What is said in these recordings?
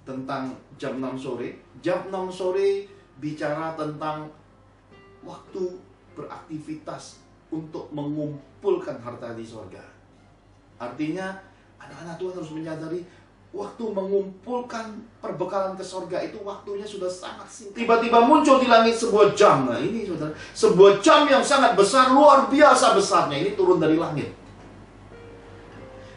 tentang jam 6 sore. Jam 6 sore bicara tentang waktu beraktivitas untuk mengumpulkan harta di sorga. Artinya anak-anak Tuhan harus menyadari waktu mengumpulkan perbekalan ke sorga itu waktunya sudah sangat singkat. Tiba-tiba muncul di langit sebuah jam. Nah ini saudara, sebuah jam yang sangat besar, luar biasa besarnya. Ini turun dari langit,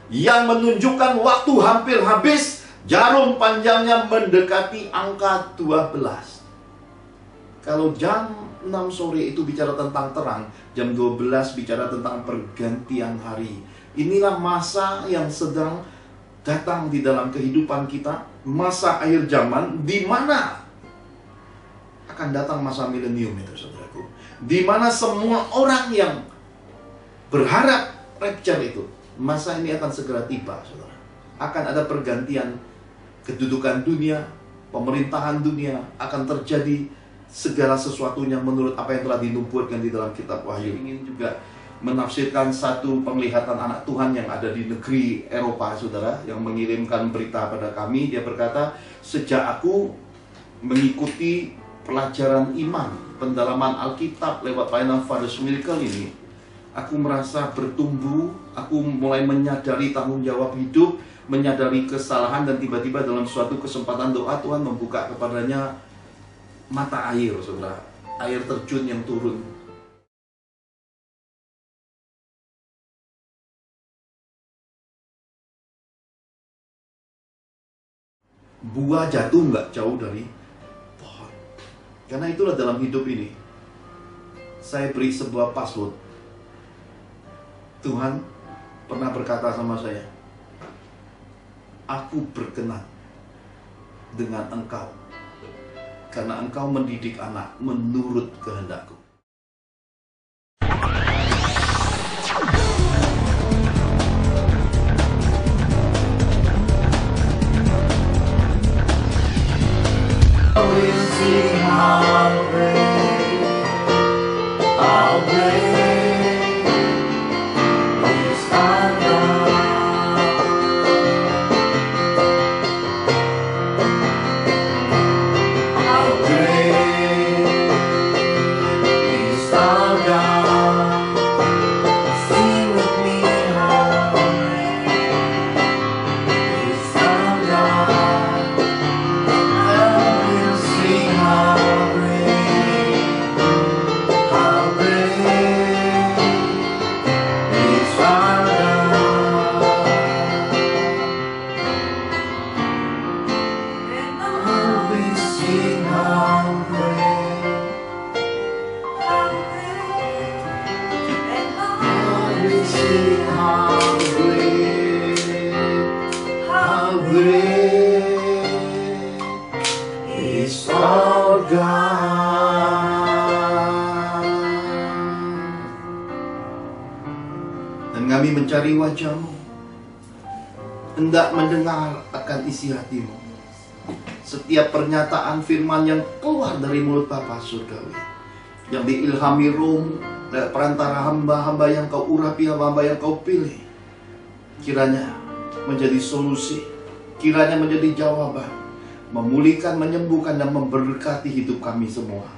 yang menunjukkan waktu hampir habis. Jarum panjangnya mendekati angka 12. Kalau jam 6 sore itu bicara tentang terang, jam 12 bicara tentang pergantian hari. Inilah masa yang sedang datang di dalam kehidupan kita, masa akhir zaman, di mana akan datang masa milenium itu, saudaraku. Di mana semua orang yang berharap rapture itu, masa ini akan segera tiba, saudara. Akan ada pergantian kedudukan dunia, pemerintahan dunia, akan terjadi segala sesuatunya menurut apa yang telah dinubuatkan di dalam kitab Wahyu. Ingin juga menafsirkan satu penglihatan anak Tuhan yang ada di negeri Eropa, saudara, yang mengirimkan berita pada kami. Dia berkata, sejak aku mengikuti pelajaran iman, pendalaman Alkitab lewat pelayanan Father's Miracle ini, aku merasa bertumbuh, aku mulai menyadari tanggung jawab hidup, menyadari kesalahan, dan tiba-tiba dalam suatu kesempatan doa Tuhan membuka kepadanya mata air, saudara, air terjun yang turun. Buah jatuh nggak jauh dari pohon. Karena itulah dalam hidup ini saya beri sebuah password. Tuhan pernah berkata sama saya, aku berkenan dengan engkau karena engkau mendidik anak menurut kehendakku. Dan kami mencari wajah-Mu, hendak mendengar akan isi hati-Mu. Setiap pernyataan firman yang keluar dari mulut Bapa Surgawi, yang diilhami Roh perantara hamba-hamba yang Kau urapi, hamba-hamba yang Kau pilih, kiranya menjadi solusi, kiranya menjadi jawaban, memulihkan, menyembuhkan, dan memberkati hidup kami semua.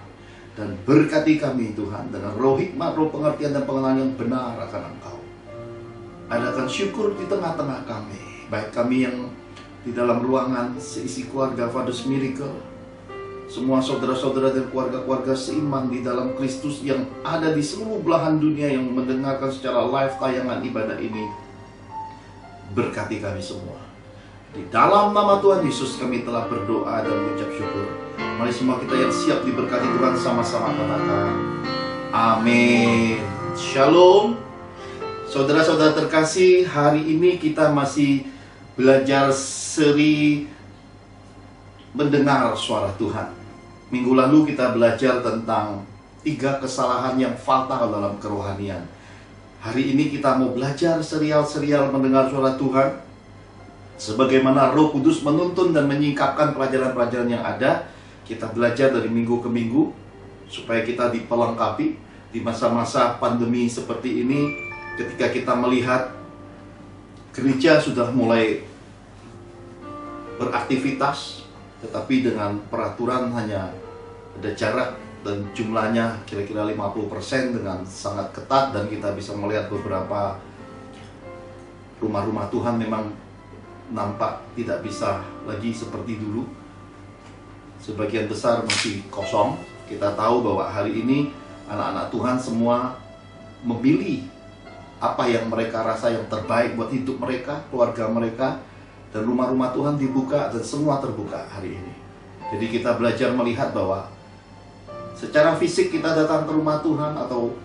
Dan berkati kami Tuhan dengan roh hikmat, roh pengertian, dan pengenalan yang benar akan Engkau. Adakan syukur di tengah-tengah kami, baik kami yang di dalam ruangan seisi keluarga Father's Miracle, semua saudara-saudara dan keluarga-keluarga seiman di dalam Kristus yang ada di seluruh belahan dunia yang mendengarkan secara live tayangan ibadah ini. Berkati kami semua. Di dalam nama Tuhan Yesus kami telah berdoa dan mengucap syukur. Mari semua kita yang siap diberkati Tuhan sama-sama katakan amin. Shalom. Saudara-saudara terkasih, hari ini kita masih belajar seri mendengar suara Tuhan. Minggu lalu kita belajar tentang 3 kesalahan yang fatal dalam kerohanian. Hari ini kita mau belajar serial-serial mendengar suara Tuhan, sebagaimana Roh Kudus menuntun dan menyingkapkan pelajaran-pelajaran yang ada. Kita belajar dari minggu ke minggu supaya kita dipelengkapi di masa-masa pandemi seperti ini. Ketika kita melihat gereja sudah mulai beraktivitas, tetapi dengan peraturan hanya ada jarak dan jumlahnya kira-kira 50% dengan sangat ketat, dan kita bisa melihat beberapa rumah-rumah Tuhan memang nampak tidak bisa lagi seperti dulu. Sebagian besar masih kosong. Kita tahu bahwa hari ini anak-anak Tuhan semua memilih apa yang mereka rasa yang terbaik buat hidup mereka, keluarga mereka, dan rumah-rumah Tuhan dibuka dan semua terbuka hari ini. Jadi kita belajar melihat bahwa secara fisik kita datang ke rumah Tuhan, atau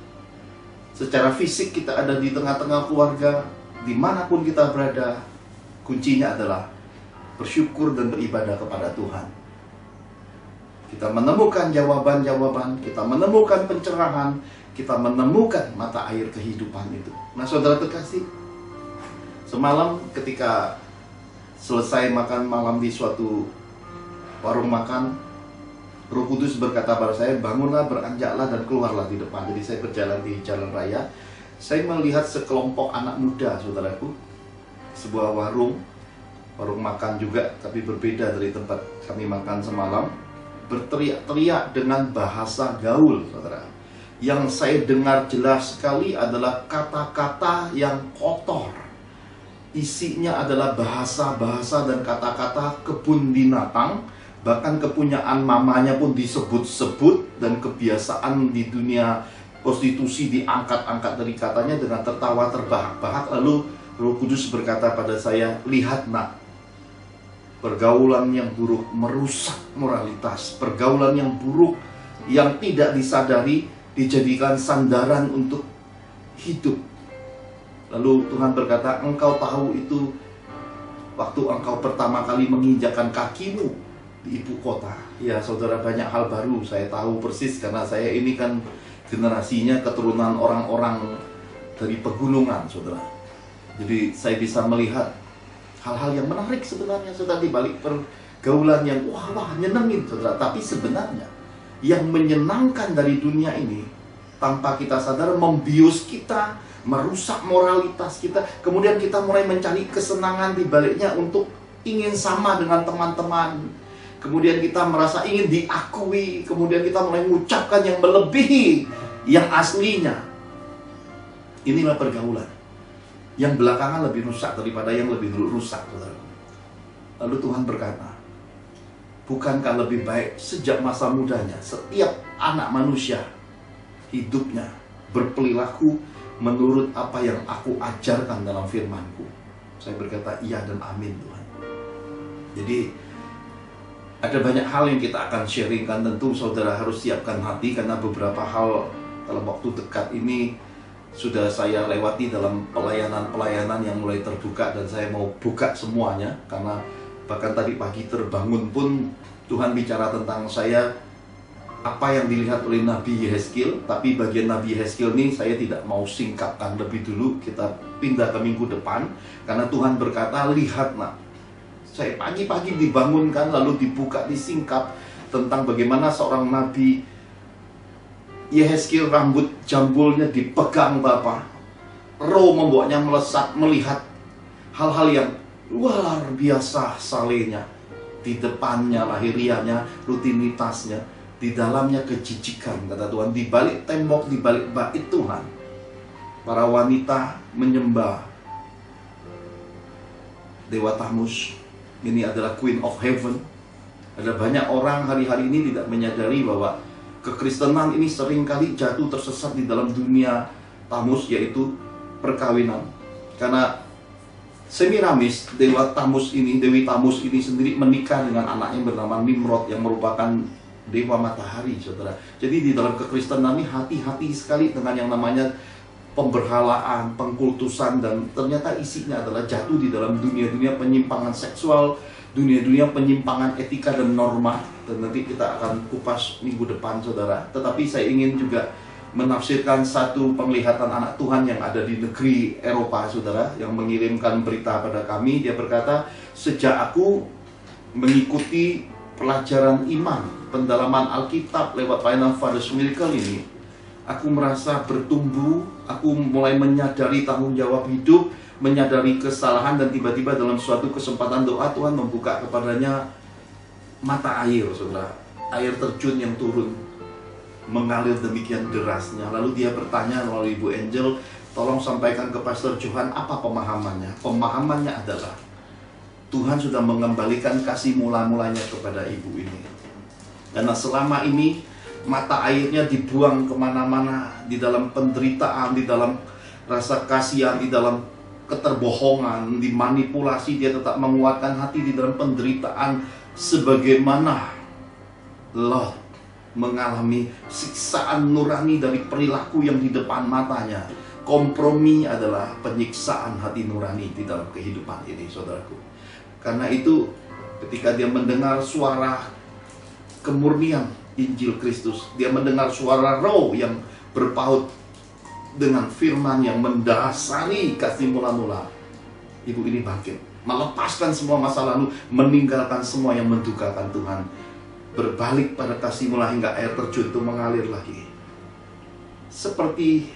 secara fisik kita ada di tengah-tengah keluarga, dimanapun kita berada, kuncinya adalah bersyukur dan beribadah kepada Tuhan. Kita menemukan jawaban-jawaban, kita menemukan pencerahan, kita menemukan mata air kehidupan itu. Nah, saudara terkasih, semalam ketika selesai makan malam di suatu warung makan, Roh Kudus berkata pada saya, bangunlah, beranjaklah, dan keluarlah di depan. Jadi saya berjalan di jalan raya, saya melihat sekelompok anak muda, saudaraku, sebuah warung makan juga, tapi berbeda dari tempat kami makan semalam, berteriak-teriak dengan bahasa gaul, saudara. Yang saya dengar jelas sekali adalah kata-kata yang kotor. Isinya adalah bahasa-bahasa dan kata-kata kebun binatang. Bahkan kepunyaan mamanya pun disebut-sebut, dan kebiasaan di dunia prostitusi diangkat-angkat dari katanya dengan tertawa terbahak-bahak. Lalu Roh Kudus berkata pada saya, lihat nak, pergaulan yang buruk merusak moralitas. Pergaulan yang buruk yang tidak disadari dijadikan sandaran untuk hidup. Lalu Tuhan berkata, engkau tahu itu waktu engkau pertama kali menginjakkan kakimu di ibu kota. Ya saudara, banyak hal baru saya tahu persis, karena saya ini kan generasinya keturunan orang-orang dari pegunungan, saudara. Jadi saya bisa melihat hal-hal yang menarik sebenarnya, saudara, di balik pergaulan yang wah nyenengin, saudara. Tapi sebenarnya yang menyenangkan dari dunia ini, tanpa kita sadar, membius kita, merusak moralitas kita. Kemudian kita mulai mencari kesenangan di baliknya untuk ingin sama dengan teman-teman. Kemudian kita merasa ingin diakui. Kemudian kita mulai mengucapkan yang melebihi yang aslinya. Inilah pergaulan yang belakangan lebih rusak daripada yang lebih dulu rusak, saudara. Lalu Tuhan berkata, bukankah lebih baik sejak masa mudanya setiap anak manusia hidupnya berperilaku menurut apa yang aku ajarkan dalam firman-Ku? Saya berkata iya dan amin, Tuhan. Jadi ada banyak hal yang kita akan sharingkan. Tentu saudara harus siapkan hati, karena beberapa hal dalam waktu dekat ini sudah saya lewati dalam pelayanan-pelayanan yang mulai terbuka, dan saya mau buka semuanya. Karena bahkan tadi pagi terbangun pun Tuhan bicara tentang saya, apa yang dilihat oleh Nabi Yehezkiel. Tapi bagian Nabi Yehezkiel ini saya tidak mau singkapkan lebih dulu, kita pindah ke minggu depan. Karena Tuhan berkata, lihat nak, saya pagi-pagi dibangunkan lalu dibuka, disingkap tentang bagaimana seorang Nabi Yehezkiel rambut jambulnya dipegang Bapa. Roh membawanya melesat melihat hal-hal yang luar biasa salehnya. Di depannya lahirianya, rutinitasnya, di dalamnya kejijikan, kata Tuhan. Di balik tembok, di balik bait Tuhan, para wanita menyembah Dewa Tamus. Ini adalah Queen of Heaven. Ada banyak orang hari-hari ini tidak menyadari bahwa kekristenan ini seringkali jatuh tersesat di dalam dunia Tamus, yaitu perkawinan. Karena Semiramis, Dewi Tamus ini sendiri menikah dengan anaknya bernama Nimrod, yang merupakan dewa matahari, saudara. Jadi di dalam kekristenan ini hati-hati sekali dengan yang namanya pemberhalaan, pengkultusan, dan ternyata isinya adalah jatuh di dalam dunia-dunia penyimpangan seksual, dunia-dunia penyimpangan etika dan norma. Dan nanti kita akan kupas minggu depan, saudara. Tetapi saya ingin juga menafsirkan satu penglihatan anak Tuhan yang ada di negeri Eropa, saudara, yang mengirimkan berita pada kami. Dia berkata, sejak aku mengikuti pelajaran iman, pendalaman Alkitab lewat pelayanan Father's Miracle ini, aku merasa bertumbuh, aku mulai menyadari tanggung jawab hidup, menyadari kesalahan, dan tiba-tiba dalam suatu kesempatan doa Tuhan membuka kepadanya mata air, saudara. Air terjun yang turun mengalir demikian derasnya. Lalu dia bertanya melalui Ibu Angel, tolong sampaikan ke Pastor Johan apa pemahamannya. Pemahamannya adalah Tuhan sudah mengembalikan kasih mula-mulanya kepada ibu ini. Karena selama ini mata airnya dibuang kemana-mana, di dalam penderitaan, di dalam rasa kasihan, di dalam keterbohongan, dimanipulasi. Dia tetap menguatkan hati di dalam penderitaan, sebagaimana Lot mengalami siksaan nurani dari perilaku yang di depan matanya. Kompromi adalah penyiksaan hati nurani di dalam kehidupan ini, saudaraku. Karena itu ketika dia mendengar suara kemurnian Injil Kristus, dia mendengar suara roh yang berpaut dengan firman yang mendasari kasih mula-mula, ibu ini bangkit, melepaskan semua masa lalu, meninggalkan semua yang mendukakan Tuhan, berbalik pada kasih mula hingga air terjun itu mengalir lagi. Seperti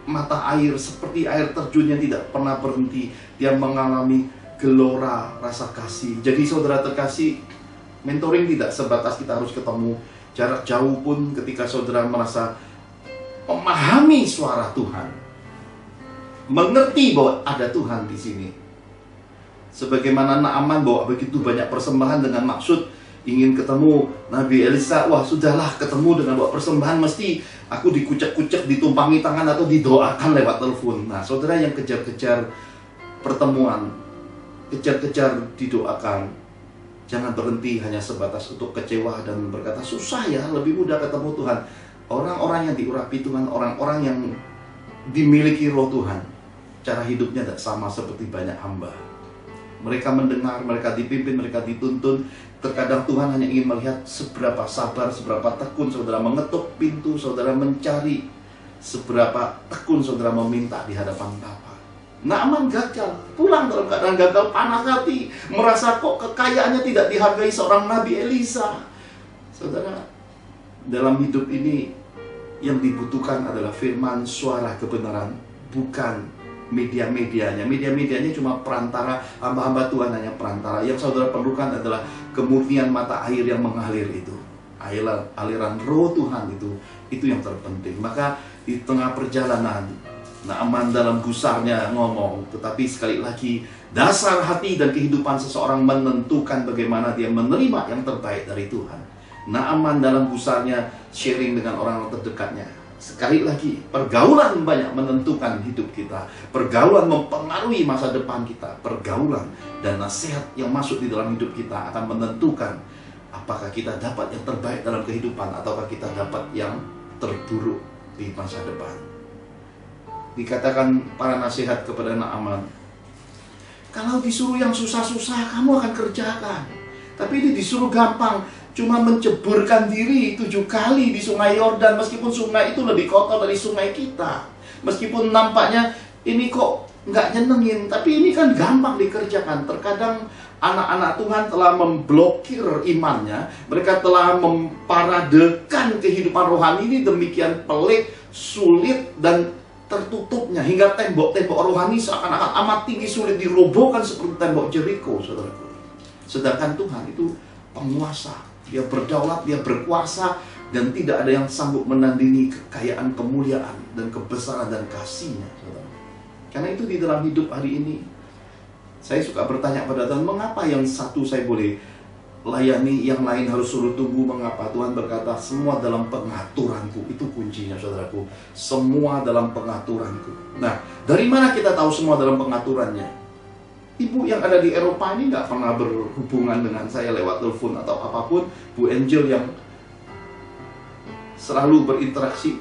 mata air, seperti air terjun yang tidak pernah berhenti, dia mengalami gelora rasa kasih. Jadi saudara terkasih, mentoring tidak sebatas kita harus ketemu jarak jauh pun. Ketika saudara merasa memahami suara Tuhan, mengerti bahwa ada Tuhan di sini, sebagaimana Naaman bawa begitu banyak persembahan dengan maksud ingin ketemu Nabi Elisa. Wah, sudahlah, ketemu dengan bawa persembahan mesti aku dikucek-kucek, ditumpangi tangan atau didoakan lewat telepon. Nah, saudara yang kejar-kejar pertemuan, kejar-kejar didoakan, jangan berhenti hanya sebatas untuk kecewa dan berkata susah ya, lebih mudah ketemu Tuhan. Orang-orang yang diurapi Tuhan, orang-orang yang dimiliki roh Tuhan, cara hidupnya tidak sama seperti banyak hamba. Mereka mendengar, mereka dipimpin, mereka dituntun. Terkadang Tuhan hanya ingin melihat seberapa sabar, seberapa tekun saudara mengetuk pintu, saudara mencari, seberapa tekun saudara meminta di hadapan Bapa. Naaman gagal, pulang dalam keadaan gagal, panas hati, merasa kok kekayaannya tidak dihargai seorang Nabi Elisa. Saudara, dalam hidup ini yang dibutuhkan adalah firman, suara kebenaran, bukan media-medianya. Media-medianya cuma perantara, hamba-hamba Tuhan hanya perantara. Yang saudara perlukan adalah kemurnian mata air yang mengalir itu, aliran roh Tuhan itu yang terpenting. Maka di tengah perjalanan, Naaman dalam gusarnya ngomong, tetapi sekali lagi dasar hati dan kehidupan seseorang menentukan bagaimana dia menerima yang terbaik dari Tuhan. Naaman dalam gusarnya sharing dengan orang terdekatnya. Sekali lagi, pergaulan banyak menentukan hidup kita. Pergaulan mempengaruhi masa depan kita. Pergaulan dan nasihat yang masuk di dalam hidup kita akan menentukan apakah kita dapat yang terbaik dalam kehidupan ataukah kita dapat yang terburuk di masa depan. Dikatakan para nasihat kepada Naaman, kalau disuruh yang susah-susah kamu akan kerjakan, tapi ini disuruh gampang, cuma menceburkan diri 7 kali di sungai Yordan, meskipun sungai itu lebih kotor dari sungai kita, meskipun nampaknya ini kok nggak nyenengin, tapi ini kan gampang dikerjakan. Terkadang anak-anak Tuhan telah memblokir imannya, mereka telah memparadekan kehidupan rohani ini demikian pelik, sulit, dan tertutupnya hingga tembok-tembok rohani seakan-akan amat tinggi, sulit dirobohkan seperti tembok Jericho, saudaraku. Sedangkan Tuhan itu penguasa, dia berdaulat, dia berkuasa, dan tidak ada yang sanggup menandingi kekayaan, kemuliaan, dan kebesaran dan kasih-Nya, saudara. Karena itu di dalam hidup hari ini, saya suka bertanya pada Tuhan, mengapa yang satu saya boleh layani, yang lain harus suruh tunggu? Mengapa? Tuhan berkata, semua dalam pengaturanku. Itu kuncinya, saudaraku. Semua dalam pengaturanku. Nah, dari mana kita tahu semua dalam pengaturannya? Ibu yang ada di Eropa ini nggak pernah berhubungan dengan saya lewat telepon atau apapun. Bu Angel yang selalu berinteraksi,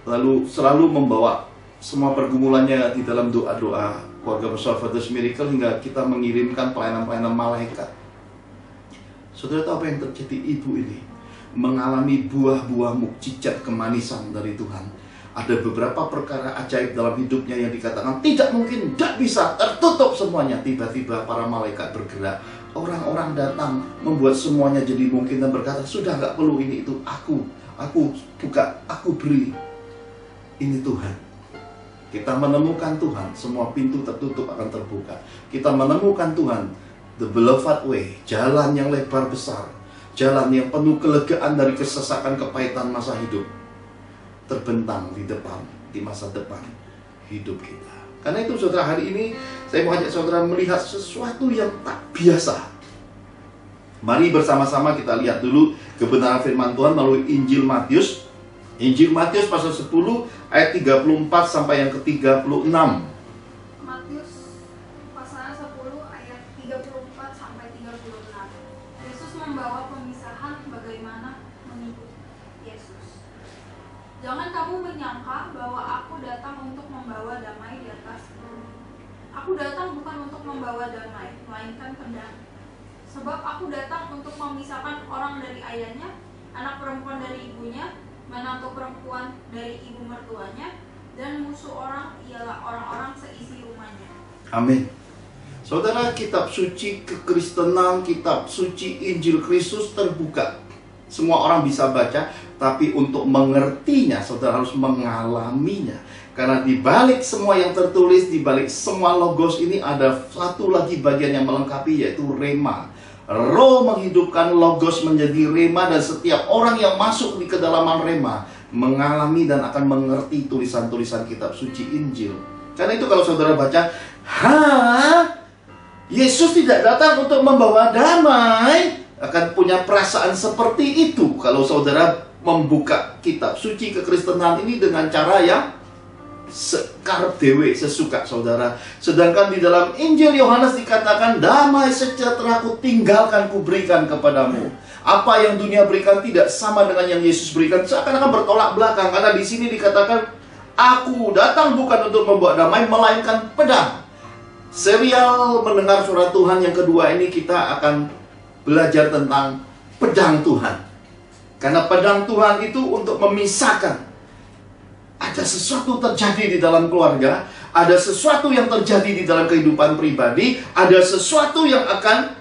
lalu selalu membawa semua pergumulannya di dalam doa-doa keluarga besar Father's Miracle, hingga kita mengirimkan pelayanan-pelayanan malaikat. Saudara tahu apa yang terjadi? Ibu ini mengalami buah-buah mukjizat kemanisan dari Tuhan. Ada beberapa perkara ajaib dalam hidupnya yang dikatakan tidak mungkin, tidak bisa, tertutup semuanya. Tiba-tiba para malaikat bergerak, orang-orang datang, membuat semuanya jadi mungkin dan berkata, sudah nggak perlu ini itu, aku buka, aku beri. Ini Tuhan. Kita menemukan Tuhan, semua pintu tertutup akan terbuka. Kita menemukan Tuhan, the beloved way, jalan yang lebar besar, jalan yang penuh kelegaan dari kesesakan kepahitan masa hidup, terbentang di depan, di masa depan hidup kita. Karena itu saudara, hari ini saya mau ajak saudara melihat sesuatu yang tak biasa. Mari bersama-sama kita lihat dulu kebenaran firman Tuhan melalui Injil Matius. Injil Matius pasal 10 ayat 34 sampai yang ke-36. Matius pasal 10 ayat 34 sampai 36. Yesus membawa pemisahan bagaimana mengikut Yesus. Jangan kamu menyangka bahwa aku datang untuk membawa damai di atas bumi. Aku datang bukan untuk membawa damai, melainkan pedang. Sebab aku datang untuk memisahkan orang dari ayahnya, anak perempuan dari ibunya, menantu perempuan dari ibu mertuanya, dan musuh orang ialah orang-orang seisi rumahnya. Amin. Saudara, kitab suci kekristenan, kitab suci Injil Kristus terbuka. Semua orang bisa baca, tapi untuk mengertinya, saudara harus mengalaminya. Karena di balik semua yang tertulis, di balik semua logos ini ada satu lagi bagian yang melengkapi, yaitu rema. Roh menghidupkan logos menjadi rema, dan setiap orang yang masuk di kedalaman rema mengalami dan akan mengerti tulisan-tulisan kitab suci Injil. Karena itu kalau saudara baca, Yesus tidak datang untuk membawa damai, akan punya perasaan seperti itu kalau saudara membuka kitab suci kekristenan ini dengan cara yang sekarep dewe, sesuka saudara. Sedangkan di dalam Injil Yohanes dikatakan, damai sejahtera ku tinggalkan, ku berikan kepadamu. Apa yang dunia berikan tidak sama dengan yang Yesus berikan. Seakan-akan bertolak belakang, karena di sini dikatakan, aku datang bukan untuk membawa damai, melainkan pedang. Serial mendengar suara Tuhan yang kedua ini kita akan belajar tentang pedang Tuhan. Karena pedang Tuhan itu untuk memisahkan. Ada sesuatu terjadi di dalam keluarga, ada sesuatu yang terjadi di dalam kehidupan pribadi, ada sesuatu yang akan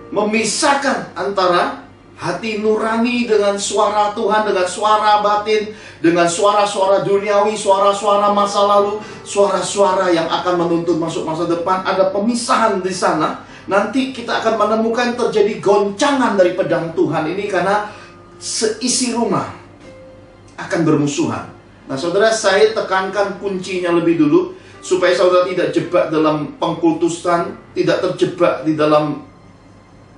memisahkan antara hati nurani dengan suara Tuhan, dengan suara batin, dengan suara-suara duniawi, suara-suara masa lalu, suara-suara yang akan menuntun masuk masa depan. Ada pemisahan di sana. Nanti kita akan menemukan terjadi goncangan dari pedang Tuhan ini, karena seisi rumah akan bermusuhan. Nah saudara, saya tekankan kuncinya lebih dulu, supaya saudara tidak jebak dalam pengkultusan, tidak terjebak di dalam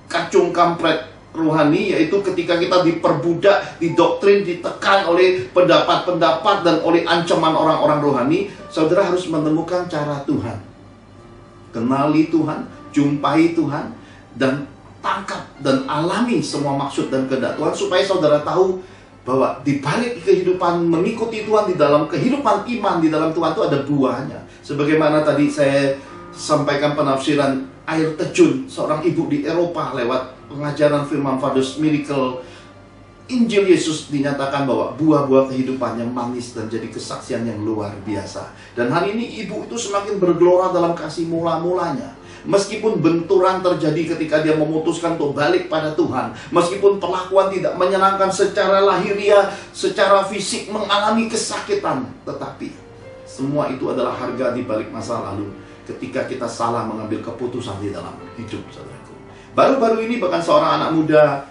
kacung kampret rohani, yaitu ketika kita diperbudak, didoktrin, ditekan oleh pendapat-pendapat dan oleh ancaman orang-orang rohani. Saudara harus menemukan cara Tuhan, kenali Tuhan, jumpai Tuhan, dan tangkap dan alami semua maksud dan kehendak Tuhan, supaya saudara tahu bahwa di balik kehidupan mengikuti Tuhan, di dalam kehidupan iman di dalam Tuhan itu ada buahnya. Sebagaimana tadi saya sampaikan penafsiran air terjun seorang ibu di Eropa lewat pengajaran firman Father's Miracle, Injil Yesus dinyatakan bahwa buah-buah kehidupan yang manis dan jadi kesaksian yang luar biasa. Dan hari ini ibu itu semakin bergelora dalam kasih mula-mulanya. Meskipun benturan terjadi ketika dia memutuskan untuk balik pada Tuhan, meskipun perlakuan tidak menyenangkan secara lahiriah, secara fisik mengalami kesakitan, tetapi semua itu adalah harga di balik masa lalu ketika kita salah mengambil keputusan di dalam hidup, saudaraku. Baru-baru ini bahkan seorang anak muda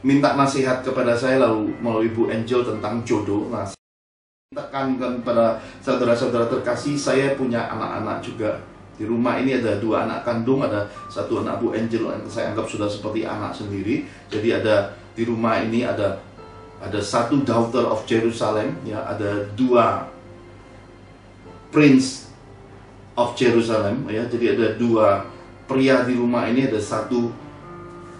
minta nasihat kepada saya lalu melalui Bu Angel tentang jodoh. Nah, saya tekankan pada saudara-saudara terkasih, saya punya anak-anak juga. Di rumah ini ada 2 anak kandung, ada 1 anak Bu Angel yang saya anggap sudah seperti anak sendiri. Jadi ada di rumah ini ada 1 daughter of Jerusalem, ya, ada 2 prince of Jerusalem, ya. Jadi ada 2 pria di rumah ini, ada 1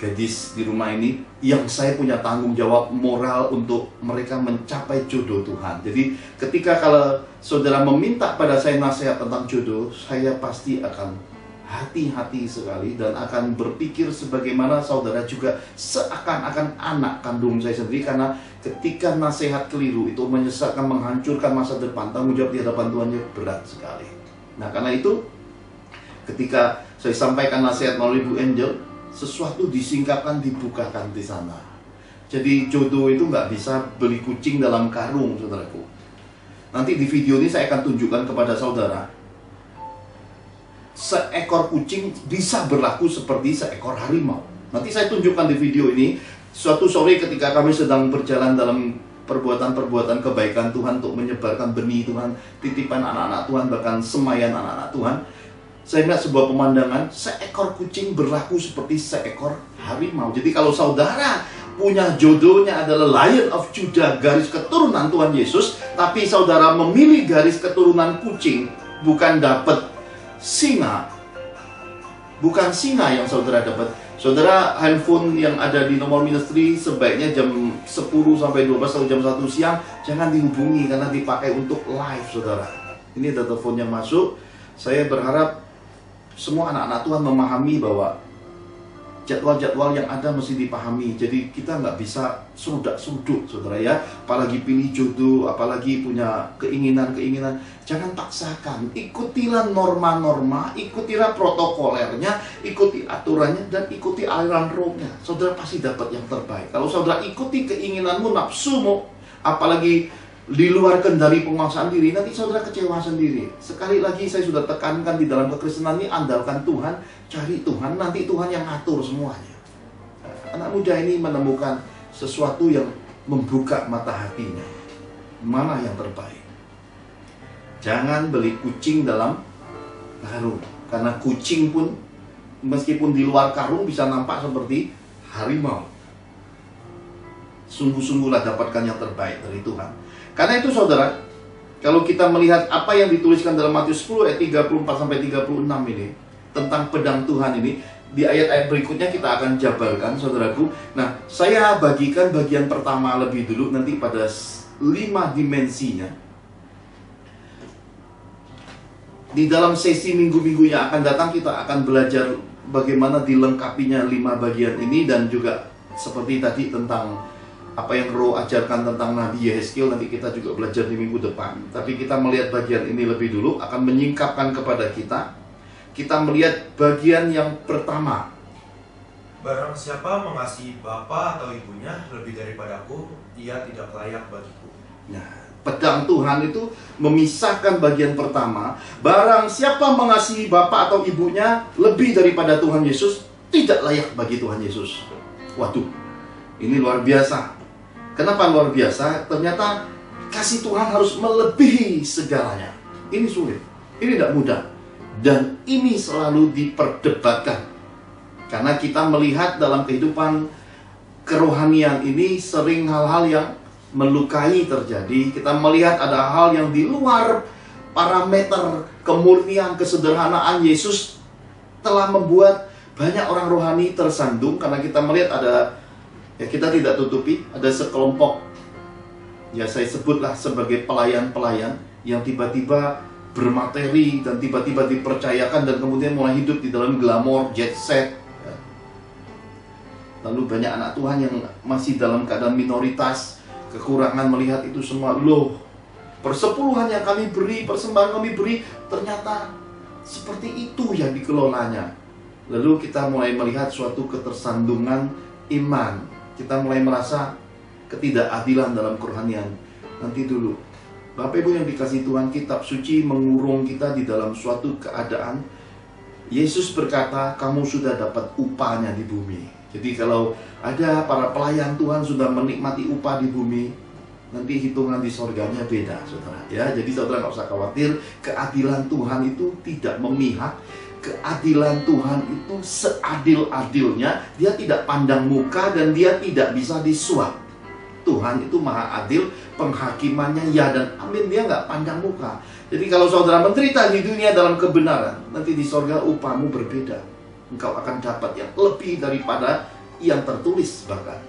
gadis di rumah ini yang saya punya tanggung jawab moral untuk mereka mencapai jodoh Tuhan. Jadi ketika kalau saudara meminta pada saya nasihat tentang jodoh, saya pasti akan hati-hati sekali dan akan berpikir sebagaimana saudara juga seakan-akan anak kandung saya sendiri. Karena ketika nasihat keliru itu menyesatkan, menghancurkan masa depan, tanggung jawab di hadapan Tuhan berat sekali. Nah karena itu ketika saya sampaikan nasihat melalui Bu Angel, sesuatu disingkapkan, dibukakan di sana. Jadi jodoh itu nggak bisa beli kucing dalam karung, saudaraku. Nanti di video ini saya akan tunjukkan kepada saudara, seekor kucing bisa berlaku seperti seekor harimau. Nanti saya tunjukkan di video ini. Suatu sore ketika kami sedang berjalan dalam perbuatan-perbuatan kebaikan Tuhan untuk menyebarkan benih Tuhan, titipan anak-anak Tuhan, bahkan semayan anak-anak Tuhan, saya melihat sebuah pemandangan, seekor kucing berlaku seperti seekor harimau. Jadi kalau saudara punya jodohnya adalah Lion of Judah, garis keturunan Tuhan Yesus, tapi saudara memilih garis keturunan kucing, bukan dapat singa, bukan singa yang saudara dapat. Saudara, handphone yang ada di nomor ministry sebaiknya jam 10 sampai 12 atau jam 1 siang jangan dihubungi karena dipakai untuk live, saudara. Ini ada telepon yang masuk. Saya berharap semua anak-anak Tuhan memahami bahwa jadwal-jadwal yang ada mesti dipahami. Jadi kita nggak bisa surudak-suruduk, saudara ya. Apalagi pilih jodoh, apalagi punya keinginan-keinginan. Jangan paksakan. Ikutilah norma-norma, ikutilah protokolernya, ikuti aturannya, dan ikuti aliran rohnya. Saudara pasti dapat yang terbaik. Kalau saudara ikuti keinginanmu, nafsumu, apalagi di luar kendali penguasaan diri, nanti saudara kecewa sendiri. Sekali lagi saya sudah tekankan di dalam kekristenan ini, andalkan Tuhan, cari Tuhan, nanti Tuhan yang atur semuanya. Anak muda ini menemukan sesuatu yang membuka mata hatinya. Mana yang terbaik? Jangan beli kucing dalam karung, karena kucing pun meskipun di luar karung bisa nampak seperti harimau. Sungguh-sungguhlah dapatkan yang terbaik dari Tuhan. Karena itu saudara, kalau kita melihat apa yang dituliskan dalam Matius 10 ayat 34-36 ini tentang pedang Tuhan ini, di ayat-ayat berikutnya kita akan jabarkan, saudaraku. Nah, saya bagikan bagian pertama lebih dulu, nanti pada 5 dimensinya. Di dalam sesi minggu-minggu yang akan datang kita akan belajar bagaimana dilengkapinya 5 bagian ini, dan juga seperti tadi tentang apa yang Roh ajarkan tentang Nabi Yehezkiel, nanti kita juga belajar di minggu depan. Tapi kita melihat bagian ini lebih dulu, akan menyingkapkan kepada kita. Kita melihat bagian yang pertama. Barang siapa mengasihi bapa atau ibunya lebih daripadaku, ia tidak layak bagiku. Nah, pedang Tuhan itu memisahkan bagian pertama. Barang siapa mengasihi bapa atau ibunya lebih daripada Tuhan Yesus, tidak layak bagi Tuhan Yesus. Waduh, ini luar biasa. Kenapa luar biasa? Ternyata kasih Tuhan harus melebihi segalanya. Ini sulit, ini tidak mudah, dan ini selalu diperdebatkan. Karena kita melihat dalam kehidupan kerohanian ini sering hal-hal yang melukai terjadi. Kita melihat ada hal yang di luar parameter kemurnian, kesederhanaan Yesus telah membuat banyak orang rohani tersandung. Karena kita melihat ada, ya kita tidak tutupi, ada sekelompok, ya saya sebutlah sebagai pelayan-pelayan yang tiba-tiba bermateri dan tiba-tiba dipercayakan dan kemudian mulai hidup di dalam glamor, jet set. Lalu banyak anak Tuhan yang masih dalam keadaan minoritas, kekurangan melihat itu semua. Loh, persepuluhan yang kami beri, persembahan kami beri, ternyata seperti itu yang dikelolanya. Lalu kita mulai melihat suatu ketersandungan iman. Kita mulai merasa ketidakadilan dalam kerohanian. Nanti dulu, Bapak Ibu yang dikasihi Tuhan, kitab suci mengurung kita di dalam suatu keadaan. Yesus berkata, kamu sudah dapat upahnya di bumi. Jadi kalau ada para pelayan Tuhan sudah menikmati upah di bumi, nanti hitungan di sorganya beda, saudara. Ya, jadi saudara nggak usah khawatir. Keadilan Tuhan itu tidak memihak. Keadilan Tuhan itu seadil-adilnya. Dia tidak pandang muka dan dia tidak bisa disuap. Tuhan itu maha adil, penghakimannya ya dan amin. Dia nggak pandang muka. Jadi kalau saudara menderita di dunia dalam kebenaran, nanti di sorga upahmu berbeda. Engkau akan dapat yang lebih daripada yang tertulis bahkan.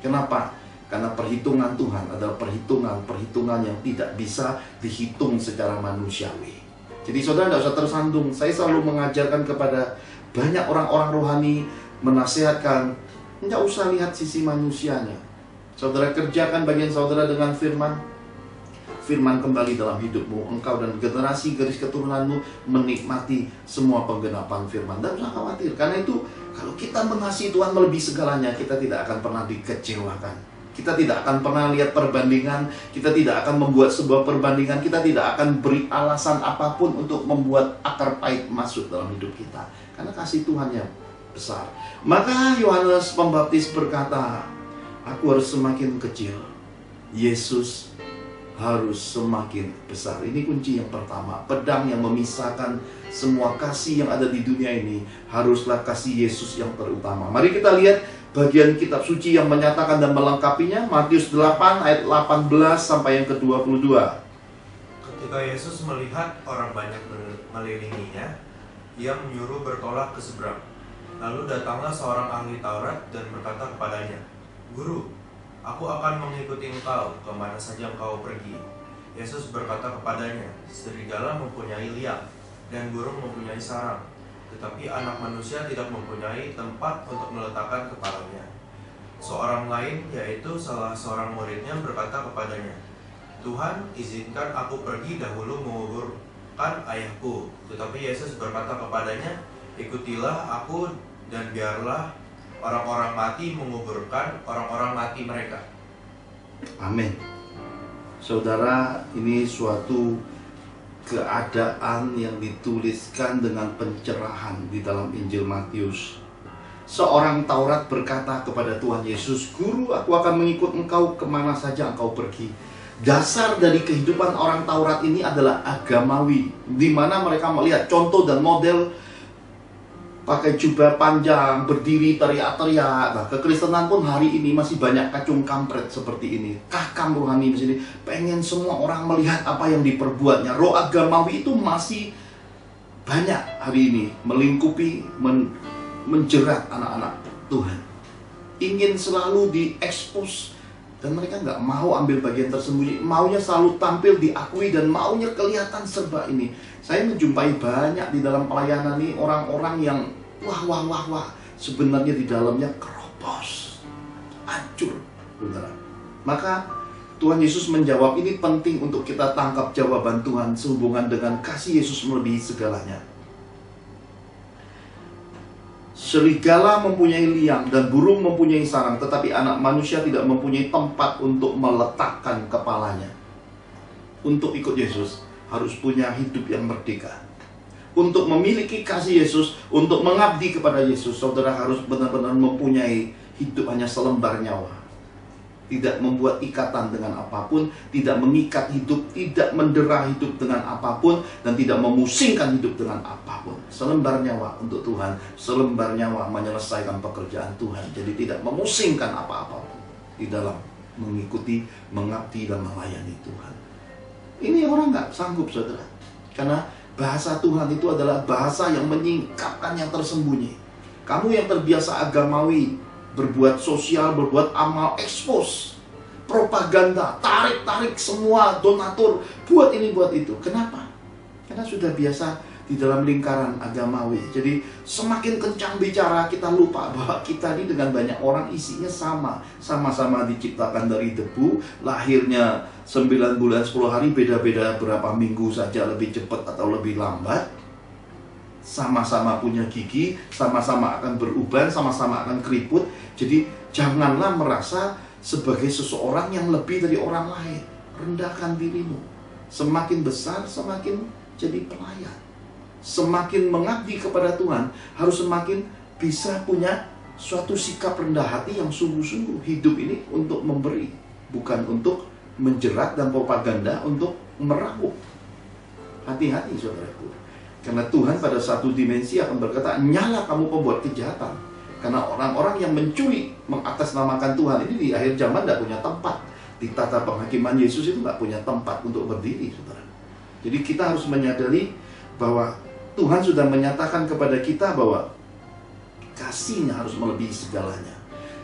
Kenapa? Karena perhitungan Tuhan adalah perhitungan yang tidak bisa dihitung secara manusiawi. Jadi saudara tidak usah tersandung. Saya selalu mengajarkan kepada banyak orang-orang rohani, menasihatkan, tidak usah lihat sisi manusianya. Saudara kerjakan bagian saudara dengan firman. Firman kembali dalam hidupmu. Engkau dan generasi garis keturunanmu menikmati semua penggenapan firman. Dan jangan khawatir. Karena itu kalau kita mengasihi Tuhan melebihi segalanya, kita tidak akan pernah dikecewakan. Kita tidak akan pernah lihat perbandingan, kita tidak akan membuat sebuah perbandingan, kita tidak akan beri alasan apapun untuk membuat akar pahit masuk dalam hidup kita. Karena kasih Tuhan yang besar. Maka Yohanes Pembaptis berkata, aku harus semakin kecil, Yesus harus semakin besar. Ini kunci yang pertama. Pedang yang memisahkan semua kasih yang ada di dunia ini haruslah kasih Yesus yang terutama. Mari kita lihat bagian kitab suci yang menyatakan dan melengkapinya. Matius 8 ayat 18 sampai yang ke-22. Ketika Yesus melihat orang banyak mengelilinginya, ia menyuruh bertolak ke seberang. Lalu datanglah seorang ahli Taurat dan berkata kepadanya, Guru, aku akan mengikuti engkau kemana saja engkau pergi. Yesus berkata kepadanya, serigala mempunyai liang dan burung mempunyai sarang, tetapi anak manusia tidak mempunyai tempat untuk meletakkan kepalanya. Seorang lain, yaitu salah seorang muridnya, berkata kepadanya, Tuhan, izinkan aku pergi dahulu menguburkan ayahku. Tetapi Yesus berkata kepadanya, ikutilah aku dan biarlah orang-orang mati menguburkan orang-orang mati mereka. Amin. Saudara, ini suatu keadaan yang dituliskan dengan pencerahan di dalam Injil Matius. Seorang Taurat berkata kepada Tuhan Yesus, Guru, aku akan mengikut engkau kemana saja engkau pergi. Dasar dari kehidupan orang Taurat ini adalah agamawi, di mana mereka melihat contoh dan model pakai jubah panjang, berdiri teriak-teriak. Nah, kekristenan pun hari ini masih banyak kacung kampret seperti ini. Kakam rohani di sini pengen semua orang melihat apa yang diperbuatnya. Roh agamawi itu masih banyak hari ini melingkupi, menjerat anak-anak Tuhan. Ingin selalu diekspos dan mereka nggak mau ambil bagian tersembunyi. Maunya selalu tampil, diakui, dan maunya kelihatan serba ini. Saya menjumpai banyak di dalam pelayanan ini orang-orang yang wah, sebenarnya di dalamnya keropos, hancur, saudara. Maka Tuhan Yesus menjawab, ini penting untuk kita tangkap jawaban Tuhan sehubungan dengan kasih Yesus melebihi segalanya. Serigala mempunyai liang dan burung mempunyai sarang, tetapi anak manusia tidak mempunyai tempat untuk meletakkan kepalanya. Untuk ikut Yesus harus punya hidup yang merdeka. Untuk memiliki kasih Yesus, untuk mengabdi kepada Yesus, saudara harus benar-benar mempunyai hidup hanya selembar nyawa. Tidak membuat ikatan dengan apapun, tidak mengikat hidup, tidak mendera hidup dengan apapun, dan tidak memusingkan hidup dengan apapun. Selembar nyawa untuk Tuhan, selembar nyawa menyelesaikan pekerjaan Tuhan. Jadi tidak memusingkan apa-apa di dalam mengikuti, mengabdi, dan melayani Tuhan. Ini orang nggak sanggup, saudara. Karena bahasa Tuhan itu adalah bahasa yang menyingkapkan yang tersembunyi. Kamu yang terbiasa agamawi, berbuat sosial, berbuat amal, ekspos, propaganda, tarik-tarik semua donatur, buat ini, buat itu. Kenapa? Karena sudah biasa di dalam lingkaran agamawi. Jadi semakin kencang bicara, kita lupa bahwa kita ini dengan banyak orang isinya sama. Sama-sama diciptakan dari debu, lahirnya 9 bulan 10 hari, beda-beda berapa minggu saja, lebih cepat atau lebih lambat. Sama-sama punya gigi, sama-sama akan beruban, sama-sama akan keriput. Jadi janganlah merasa sebagai seseorang yang lebih dari orang lain. Rendahkan dirimu. Semakin besar, semakin jadi pelayan. Semakin mengabdi kepada Tuhan, harus semakin bisa punya suatu sikap rendah hati yang sungguh-sungguh. Hidup ini untuk memberi, bukan untuk menjerat dan propaganda untuk meraup. Hati-hati, saudaraku. Karena Tuhan pada satu dimensi akan berkata, nyala kamu pembuat kejahatan. Karena orang-orang yang mencuri, mengatasnamakan Tuhan ini di akhir zaman tidak punya tempat. Di tata penghakiman Yesus itu tidak punya tempat untuk berdiri, saudara. Jadi kita harus menyadari bahwa Tuhan sudah menyatakan kepada kita bahwa kasihnya harus melebihi segalanya.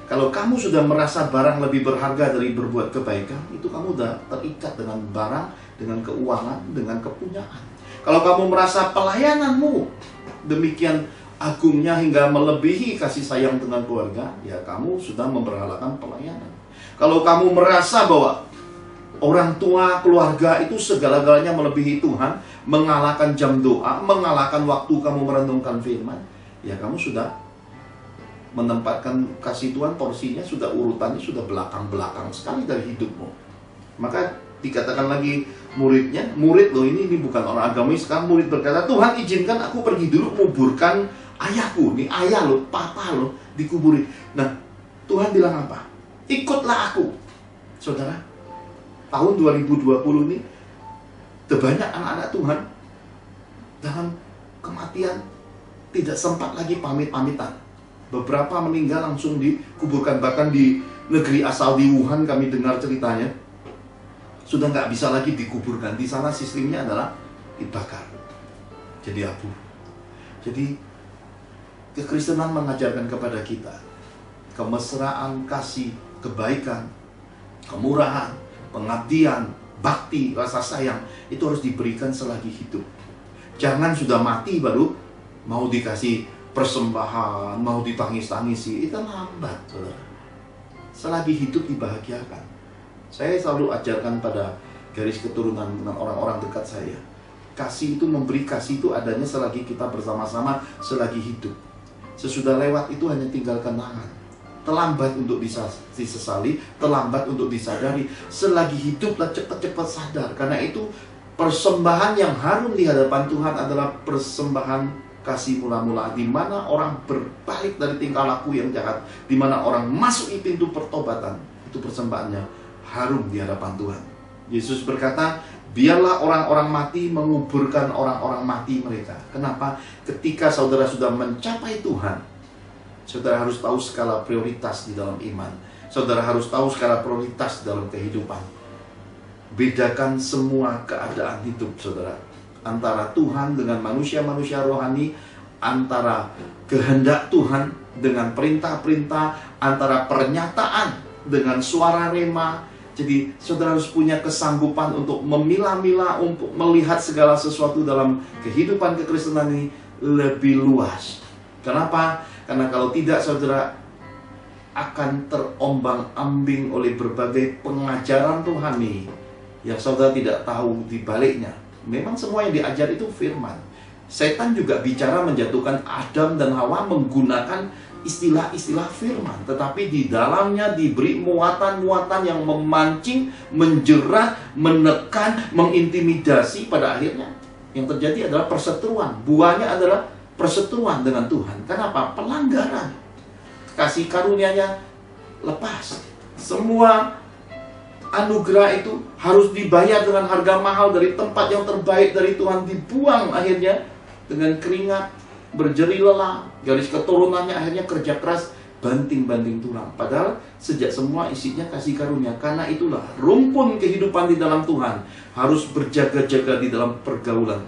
Kalau kamu sudah merasa barang lebih berharga dari berbuat kebaikan, itu kamu sudah terikat dengan barang, dengan keuangan, dengan kepunyaan. Kalau kamu merasa pelayananmu demikian agungnya hingga melebihi kasih sayang dengan keluarga, ya kamu sudah memberhalakan pelayanan. Kalau kamu merasa bahwa orang tua, keluarga itu segala-galanya melebihi Tuhan, mengalahkan jam doa, mengalahkan waktu kamu merenungkan firman, ya kamu sudah menempatkan kasih Tuhan, porsinya sudah urutannya sudah belakang-belakang sekali dari hidupmu. Maka dikatakan lagi muridnya, murid loh ini bukan orang agamis. Sekarang murid berkata, Tuhan izinkan aku pergi dulu kuburkan ayahku. Ini ayah loh, papa loh, dikuburi. Nah, Tuhan bilang apa? Ikutlah aku. Saudara, tahun 2020 ini banyak anak-anak Tuhan dalam kematian tidak sempat lagi pamit-pamitan. Beberapa meninggal langsung dikuburkan. Bahkan di negeri asal di Wuhan kami dengar ceritanya, sudah nggak bisa lagi dikuburkan. Di sana sistemnya adalah dibakar, jadi abu. Jadi kekristenan mengajarkan kepada kita kemesraan, kasih, kebaikan, kemurahan, pengabdian, bakti, rasa sayang itu harus diberikan selagi hidup. Jangan sudah mati baru mau dikasih persembahan, mau ditangis-tangisi, itu lambat, saudara. Selagi hidup dibahagiakan. Saya selalu ajarkan pada garis keturunan dengan orang-orang dekat saya, kasih itu, memberi kasih itu adanya selagi kita bersama-sama, selagi hidup. Sesudah lewat itu hanya tinggal kenangan. Terlambat untuk disesali, terlambat untuk disadari. Selagi hiduplah cepat-cepat sadar. Karena itu persembahan yang harum di hadapan Tuhan adalah persembahan kasih mula-mula, di mana orang berbalik dari tingkah laku yang jahat, di mana orang masuk di pintu pertobatan. Itu persembahannya harum di hadapan Tuhan. Yesus berkata, biarlah orang-orang mati menguburkan orang-orang mati mereka. Kenapa? Ketika saudara sudah mencapai Tuhan, saudara harus tahu skala prioritas di dalam iman. Saudara harus tahu skala prioritas dalam kehidupan. Bedakan semua keadaan hidup saudara, antara Tuhan dengan manusia-manusia rohani, antara kehendak Tuhan dengan perintah-perintah, antara pernyataan dengan suara rema. Jadi saudara harus punya kesanggupan untuk memilah-milah, untuk melihat segala sesuatu dalam kehidupan kekristenan ini lebih luas. Kenapa? Karena kalau tidak, saudara akan terombang-ambing oleh berbagai pengajaran rohani yang saudara tidak tahu di baliknya. Memang semua yang diajar itu firman. Setan juga bicara menjatuhkan Adam dan Hawa menggunakan istilah-istilah firman, tetapi di dalamnya diberi muatan-muatan yang memancing, menjerat, menekan, mengintimidasi. Pada akhirnya yang terjadi adalah perseteruan. Buahnya adalah perseteruan dengan Tuhan. Kenapa? Pelanggaran. Kasih karunia-Nya lepas. Semua anugerah itu harus dibayar dengan harga mahal dari tempat yang terbaik dari Tuhan, dibuang akhirnya dengan keringat, berjeri lelah, garis keturunannya akhirnya kerja keras, banting-banting tulang. Padahal sejak semua isinya kasih karunia. Karena itulah rumpun kehidupan di dalam Tuhan harus berjaga-jaga di dalam pergaulan.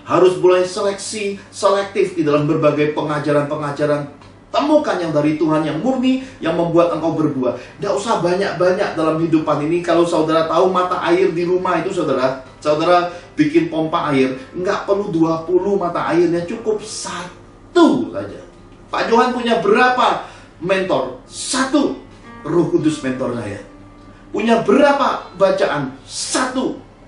Harus mulai selektif di dalam berbagai pengajaran-pengajaran. Temukan yang dari Tuhan, yang murni, yang membuat engkau berbuah. Tidak usah banyak-banyak dalam hidupan ini. Kalau saudara tahu mata air di rumah itu, saudara bikin pompa air, nggak perlu 20 mata airnya, cukup 1 saja. Pak Johan punya berapa mentor? 1. Roh Kudus mentor saya. Punya berapa bacaan? 1.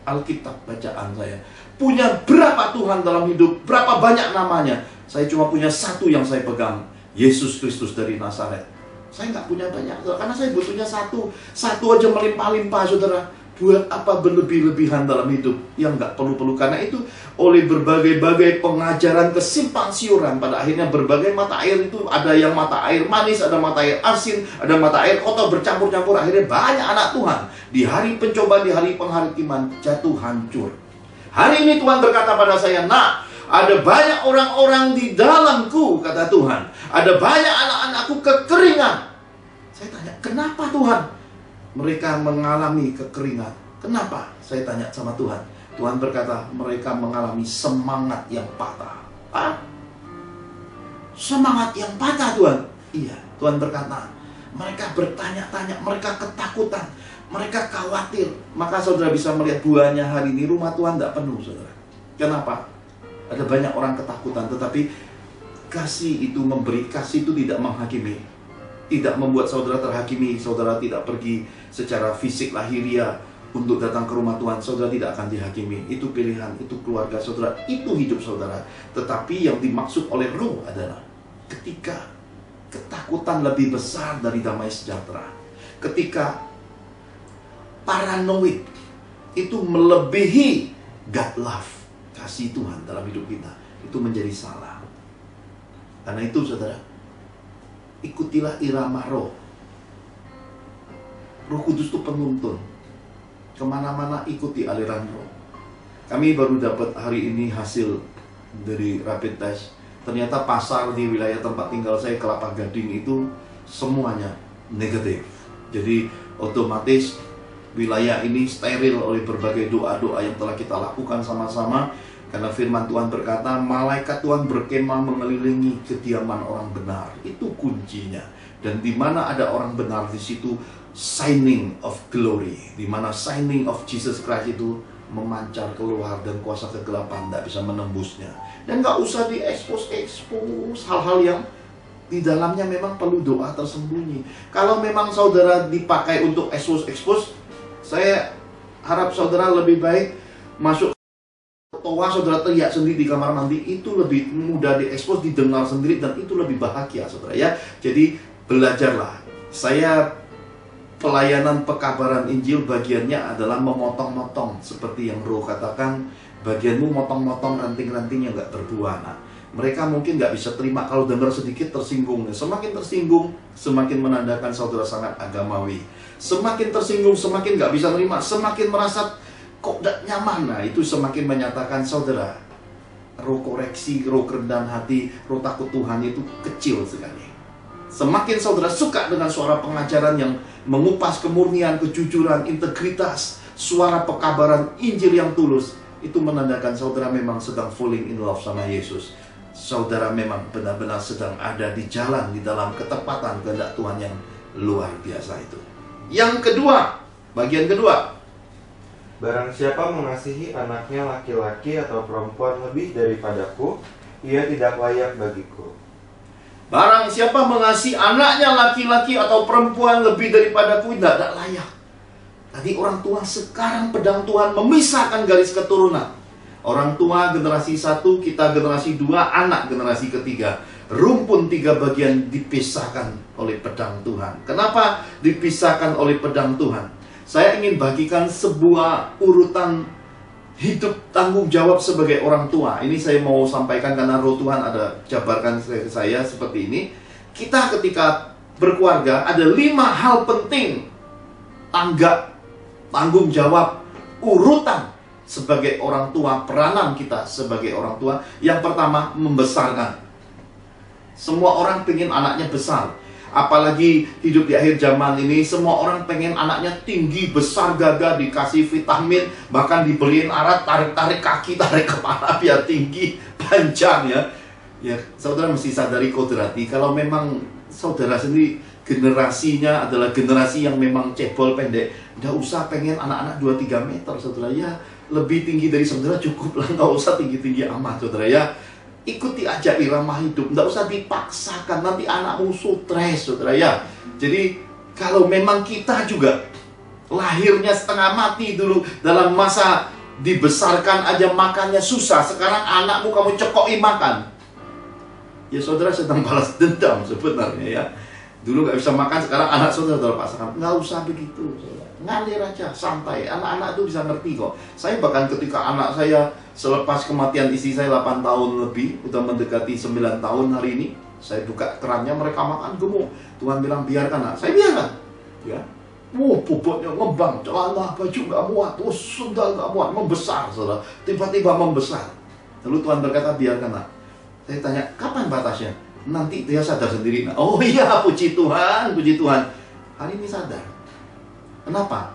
Alkitab bacaan saya. Punya berapa Tuhan dalam hidup? Berapa banyak namanya? Saya cuma punya 1 yang saya pegang. Yesus Kristus dari Nazaret. Saya nggak punya banyak, karena saya butuhnya 1. 1 aja melimpah-limpah, saudara. Buat apa berlebih-lebihan dalam hidup yang nggak perlu-perlu? Karena itu oleh berbagai-bagai pengajaran kesimpang siuran, pada akhirnya berbagai mata air itu, ada yang mata air manis, ada mata air asin, ada mata air kotor bercampur-campur. Akhirnya banyak anak Tuhan di hari pencobaan, di hari penghakiman jatuh hancur. Hari ini Tuhan berkata pada saya, "Nak, ada banyak orang-orang di dalamku," kata Tuhan. "Ada banyak anak-anakku kekeringan." Saya tanya, kenapa Tuhan? Mereka mengalami kekeringan. Kenapa? Saya tanya sama Tuhan. Tuhan berkata, mereka mengalami semangat yang patah. Semangat yang patah, Tuhan? Iya, Tuhan berkata, mereka bertanya-tanya, mereka ketakutan, mereka khawatir. Maka saudara bisa melihat buahnya hari ini, rumah Tuhan tidak penuh, saudara. Kenapa? Ada banyak orang ketakutan, tetapi kasih itu memberi, kasih itu tidak menghakimi, tidak membuat saudara terhakimi. Saudara tidak pergi secara fisik lahiriah untuk datang ke rumah Tuhan, saudara tidak akan dihakimi. Itu pilihan, itu keluarga saudara, itu hidup saudara. Tetapi yang dimaksud oleh Roh adalah ketika ketakutan lebih besar dari damai sejahtera. Ketika paranoid itu melebihi God love, kasih Tuhan dalam hidup kita, itu menjadi salah. Karena itu saudara, ikutilah irama roh. Roh Kudus itu penuntun. Kemana-mana ikuti aliran roh. Kami baru dapat hari ini hasil dari rapid test. Ternyata pasar di wilayah tempat tinggal saya, Kelapa Gading, itu semuanya negatif. Jadi otomatis wilayah ini steril oleh berbagai doa-doa yang telah kita lakukan sama-sama. Karena firman Tuhan berkata, malaikat Tuhan berkemah mengelilingi kediaman orang benar. Itu kuncinya. Dan di mana ada orang benar, di situ shining of glory. Di mana shining of Jesus Christ itu memancar keluar, dan kuasa kegelapan tidak bisa menembusnya. Dan gak usah diekspos hal-hal yang di dalamnya memang perlu doa tersembunyi. Kalau memang saudara dipakai untuk ekspos, saya harap saudara lebih baik masuk toa, saudara teriak sendiri di kamar mandi, itu lebih mudah diekspos, didengar sendiri, dan itu lebih bahagia saudara ya. Jadi belajarlah. Saya pelayanan pekabaran Injil bagiannya adalah memotong-motong, seperti yang Roh katakan, bagianmu motong-motong ranting-ranting yang gak berbuah. Nah, mereka mungkin gak bisa terima kalau dengar sedikit tersinggung. Semakin tersinggung, semakin menandakan saudara sangat agamawi. Semakin tersinggung, semakin gak bisa terima, semakin merasa kok gak nyaman. Nah, itu semakin menyatakan saudara, roh koreksi, roh kerendahan hati, roh takut Tuhan itu kecil sekali. Semakin saudara suka dengan suara pengajaran yang mengupas kemurnian, kejujuran, integritas, suara pekabaran Injil yang tulus, itu menandakan saudara memang sedang falling in love sama Yesus. Saudara memang benar-benar sedang ada di jalan, di dalam ketepatan kehendak Tuhan yang luar biasa itu. Yang kedua, bagian kedua, barang siapa mengasihi anaknya laki-laki atau perempuan lebih daripadaku, ia tidak layak bagiku. Barang siapa mengasihi anaknya laki-laki atau perempuan lebih daripadaku, tidak layak. Tadi orang tua, sekarang pedang Tuhan memisahkan garis keturunan. Orang tua generasi 1, kita generasi 2, anak generasi ketiga. Rumpun 3 bagian dipisahkan oleh pedang Tuhan. Kenapa dipisahkan oleh pedang Tuhan? Saya ingin bagikan sebuah urutan hidup tanggung jawab sebagai orang tua. Ini saya mau sampaikan karena Roh Tuhan ada jabarkan saya seperti ini. Kita ketika berkeluarga ada 5 hal penting tanggung jawab urutan sebagai orang tua, peranan kita sebagai orang tua. Yang pertama, membesarkan. Semua orang pengen anaknya besar. Apalagi hidup di akhir zaman ini, semua orang pengen anaknya tinggi, besar, gagah, dikasih vitamin, bahkan dibeliin alat, tarik-tarik kaki, tarik kepala biar tinggi, panjang ya. Ya, saudara mesti sadari kodrati, kalau memang saudara sendiri generasinya adalah generasi yang memang cebol pendek, nggak usah pengen anak-anak 2-3 meter saudara ya. Lebih tinggi dari saudara cukup lah, nggak usah tinggi-tinggi amat saudara ya. Ikuti aja irama hidup, nggak usah dipaksakan, nanti anakmu stres saudara ya. Jadi kalau memang kita juga lahirnya setengah mati dulu, dalam masa dibesarkan aja makannya susah, sekarang anakmu kamu cekoki makan, ya saudara sedang balas dendam sebenarnya ya. Dulu nggak bisa makan, sekarang anak saudara paksakan. Nggak usah begitu saudara, ngalir aja, santai. Anak-anak itu bisa ngerti kok. Saya bahkan ketika anak saya selepas kematian istri saya 8 tahun lebih, udah mendekati 9 tahun hari ini, saya buka kerannya, mereka makan gemuk. Tuhan bilang biarkan, nak. Saya biarkan ya. Bobotnya ngembang, celana, baju nggak muat, sendal nggak muat, membesar saudara. Tiba-tiba membesar. Lalu Tuhan berkata biarkan, nak. Saya tanya, kapan batasnya? Nanti dia sadar sendiri. Oh iya, puji Tuhan, puji Tuhan. Hari ini sadar. Kenapa?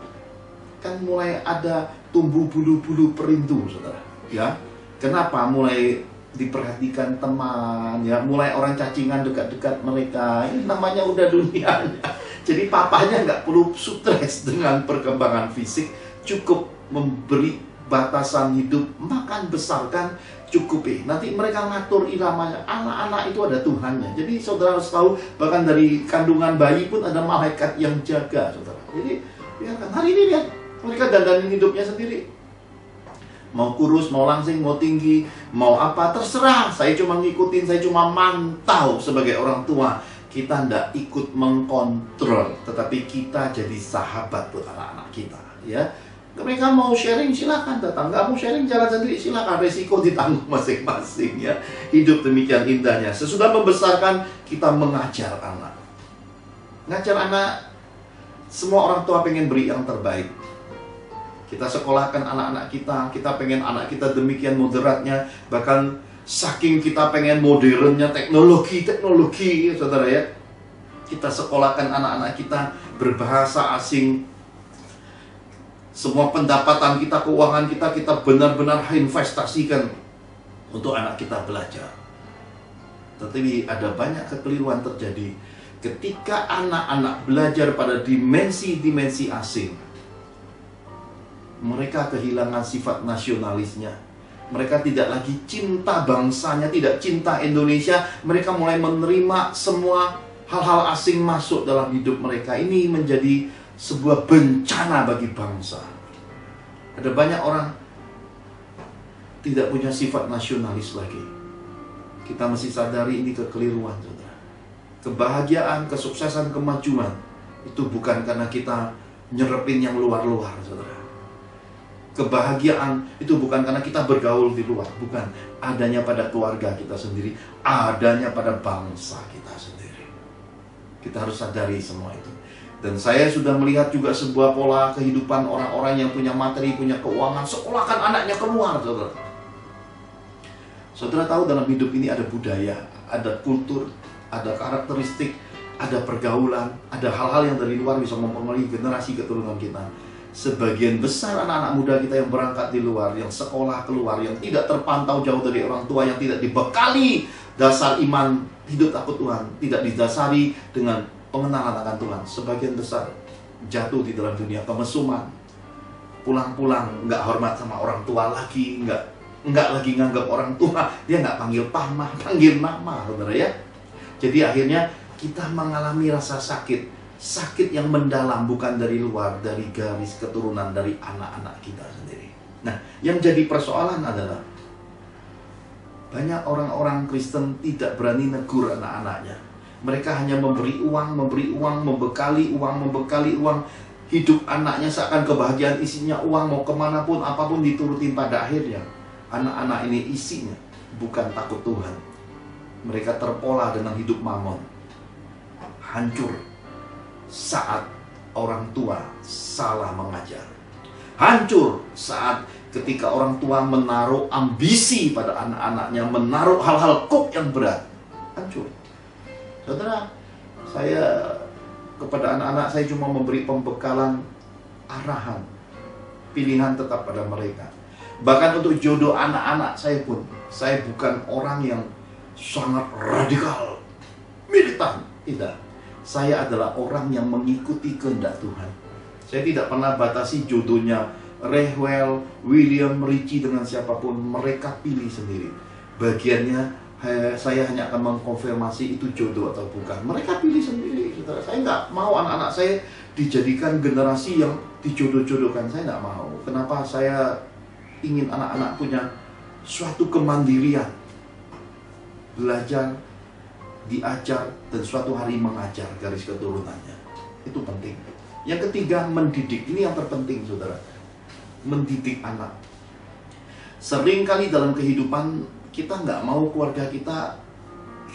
Kan mulai ada tumbuh bulu-bulu perindu saudara ya. Kenapa? Mulai diperhatikan teman ya, mulai orang cacingan dekat-dekat mereka. Ini namanya udah dunianya. Jadi papanya nggak perlu stres dengan perkembangan fisik, cukup memberi batasan hidup, makan besarkan, cukupi. Nanti mereka ngatur iramanya. Anak-anak itu ada Tuhannya. Jadi saudara harus tahu, bahkan dari kandungan bayi pun ada malaikat yang jaga saudara. Jadi biarkan. Hari ini lihat, mereka dandanin hidupnya sendiri. Mau kurus, mau langsing, mau tinggi, mau apa, terserah. Saya cuma ngikutin, saya cuma mantau sebagai orang tua. kita tidak ikut mengkontrol, tetapi kita jadi sahabat buat anak-anak kita, ya. Mereka mau sharing silakan datang, nggak mau sharing jalan sendiri silakan, resiko ditanggung masing-masing, ya. Hidup demikian indahnya. Sesudah membesarkan, kita mengajar anak. Ngajar anak, semua orang tua pengen beri yang terbaik. Kita sekolahkan anak-anak kita pengen anak kita demikian moderatnya, bahkan saking kita pengen modernnya teknologi, saudara ya. Kita sekolahkan anak-anak kita berbahasa asing. Semua pendapatan kita, keuangan kita benar-benar investasikan untuk anak kita belajar. Tetapi ada banyak kekeliruan terjadi ketika anak-anak belajar pada dimensi-dimensi asing. Mereka kehilangan sifat nasionalisnya. Mereka tidak lagi cinta bangsanya, tidak cinta Indonesia. Mereka mulai menerima semua hal-hal asing masuk dalam hidup mereka. Ini menjadi sebuah bencana bagi bangsa. Ada banyak orang tidak punya sifat nasionalis lagi. Kita mesti sadari ini kekeliruan, saudara. Kebahagiaan, kesuksesan, kemajuan itu bukan karena kita nyerepin yang luar-luar, saudara. Kebahagiaan itu bukan karena kita bergaul di luar, bukan. Adanya pada keluarga kita sendiri, adanya pada bangsa kita sendiri. Kita harus sadari semua itu. Dan saya sudah melihat juga sebuah pola kehidupan orang-orang yang punya materi, punya keuangan, sekolahkan anaknya keluar, saudara. Saudara tahu dalam hidup ini ada budaya, ada kultur, ada karakteristik, ada pergaulan, ada hal-hal yang dari luar bisa mempengaruhi generasi keturunan kita. Sebagian besar anak-anak muda kita yang berangkat di luar, yang sekolah keluar, yang tidak terpantau jauh dari orang tua, yang tidak dibekali dasar iman, hidup takut Tuhan, tidak didasari dengan pengenalan akan Tuhan. Sebagian besar jatuh di dalam dunia kemesuman. Pulang-pulang nggak hormat sama orang tua lagi, nggak lagi nganggap orang tua, dia nggak panggil pamah, panggil mama, saudara ya. Jadi akhirnya kita mengalami rasa sakit. Sakit yang mendalam, bukan dari luar, dari garis keturunan, dari anak-anak kita sendiri. Nah, yang jadi persoalan adalah banyak orang-orang Kristen tidak berani negur anak-anaknya. Mereka hanya memberi uang, membekali uang. Hidup anaknya seakan kebahagiaan isinya uang, mau kemanapun, apapun diturutin. Pada akhirnya anak-anak ini isinya bukan takut Tuhan. Mereka terpola dengan hidup mamon. Hancur saat orang tua salah mengajar. Hancur saat ketika orang tua menaruh ambisi pada anak-anaknya, menaruh hal-hal kok yang berat. Hancur. Saudara, saya kepada anak-anak saya cuma memberi pembekalan, arahan, pilihan tetap pada mereka. Bahkan untuk jodoh anak-anak saya pun, saya bukan orang yang sangat radikal, militan. Tidak. Saya adalah orang yang mengikuti kehendak Tuhan. Saya tidak pernah batasi jodohnya Rehwell, William, Richie dengan siapapun. Mereka pilih sendiri. Bagiannya saya hanya akan mengkonfirmasi itu jodoh atau bukan. Mereka pilih sendiri, saudara. Saya nggak mau anak-anak saya dijadikan generasi yang dijodoh-jodohkan. Saya nggak mau. Kenapa? Saya ingin anak-anak punya suatu kemandirian. Belajar, diajar, dan suatu hari mengajar garis keturunannya. Itu penting. Yang ketiga, mendidik. Ini yang terpenting, saudara. Mendidik anak. Seringkali dalam kehidupan kita nggak mau keluarga kita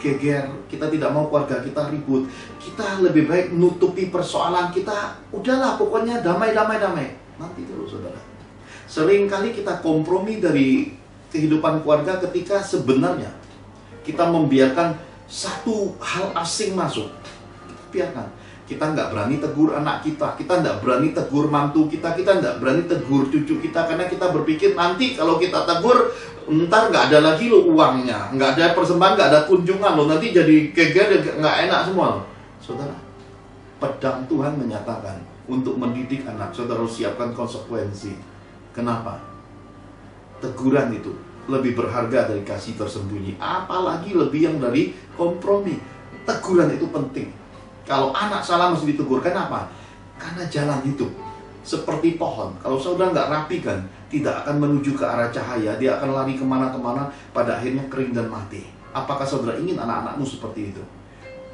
geger, kita tidak mau keluarga kita ribut. Kita lebih baik nutupi persoalan kita. Udahlah, pokoknya damai. Nanti dulu, saudara. Seringkali kita kompromi dari kehidupan keluarga ketika sebenarnya kita membiarkan satu hal asing masuk. Biarkan. Kita nggak berani tegur anak kita nggak berani tegur mantu kita nggak berani tegur cucu kita, karena kita berpikir nanti kalau kita tegur, ntar nggak ada lagi lo uangnya, nggak ada persembahan, nggak ada kunjungan lo, nanti jadi geger, nggak enak semua lo. Saudara, pedang Tuhan menyatakan untuk mendidik anak, saudara harus siapkan konsekuensi. Kenapa? Teguran itu lebih berharga dari kasih tersembunyi, apalagi lebih yang dari kompromi. Teguran itu penting. Kalau anak salah mesti ditegur. Kenapa? Karena jalan hidup seperti pohon. Kalau saudara nggak rapikan, tidak akan menuju ke arah cahaya. Dia akan lari kemana-kemana, pada akhirnya kering dan mati. Apakah saudara ingin anak-anakmu seperti itu?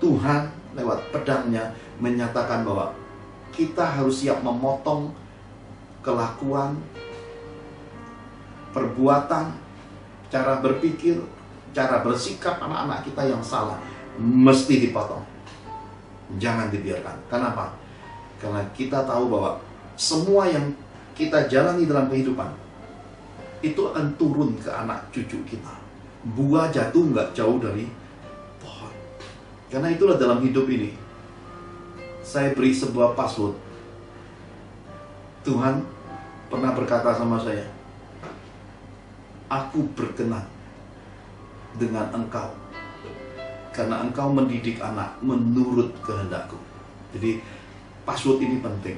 Tuhan lewat pedangnya menyatakan bahwa kita harus siap memotong kelakuan, perbuatan, cara berpikir, cara bersikap anak-anak kita yang salah. Mesti dipotong. Jangan dibiarkan. Kenapa? Karena kita tahu bahwa semua yang kita jalani dalam kehidupan itu akan turun ke anak cucu kita. Buah jatuh nggak jauh dari pohon. Karena itulah dalam hidup ini saya beri sebuah password. Tuhan pernah berkata sama saya, aku berkenan dengan engkau karena engkau mendidik anak menurut kehendakku. Jadi password ini penting.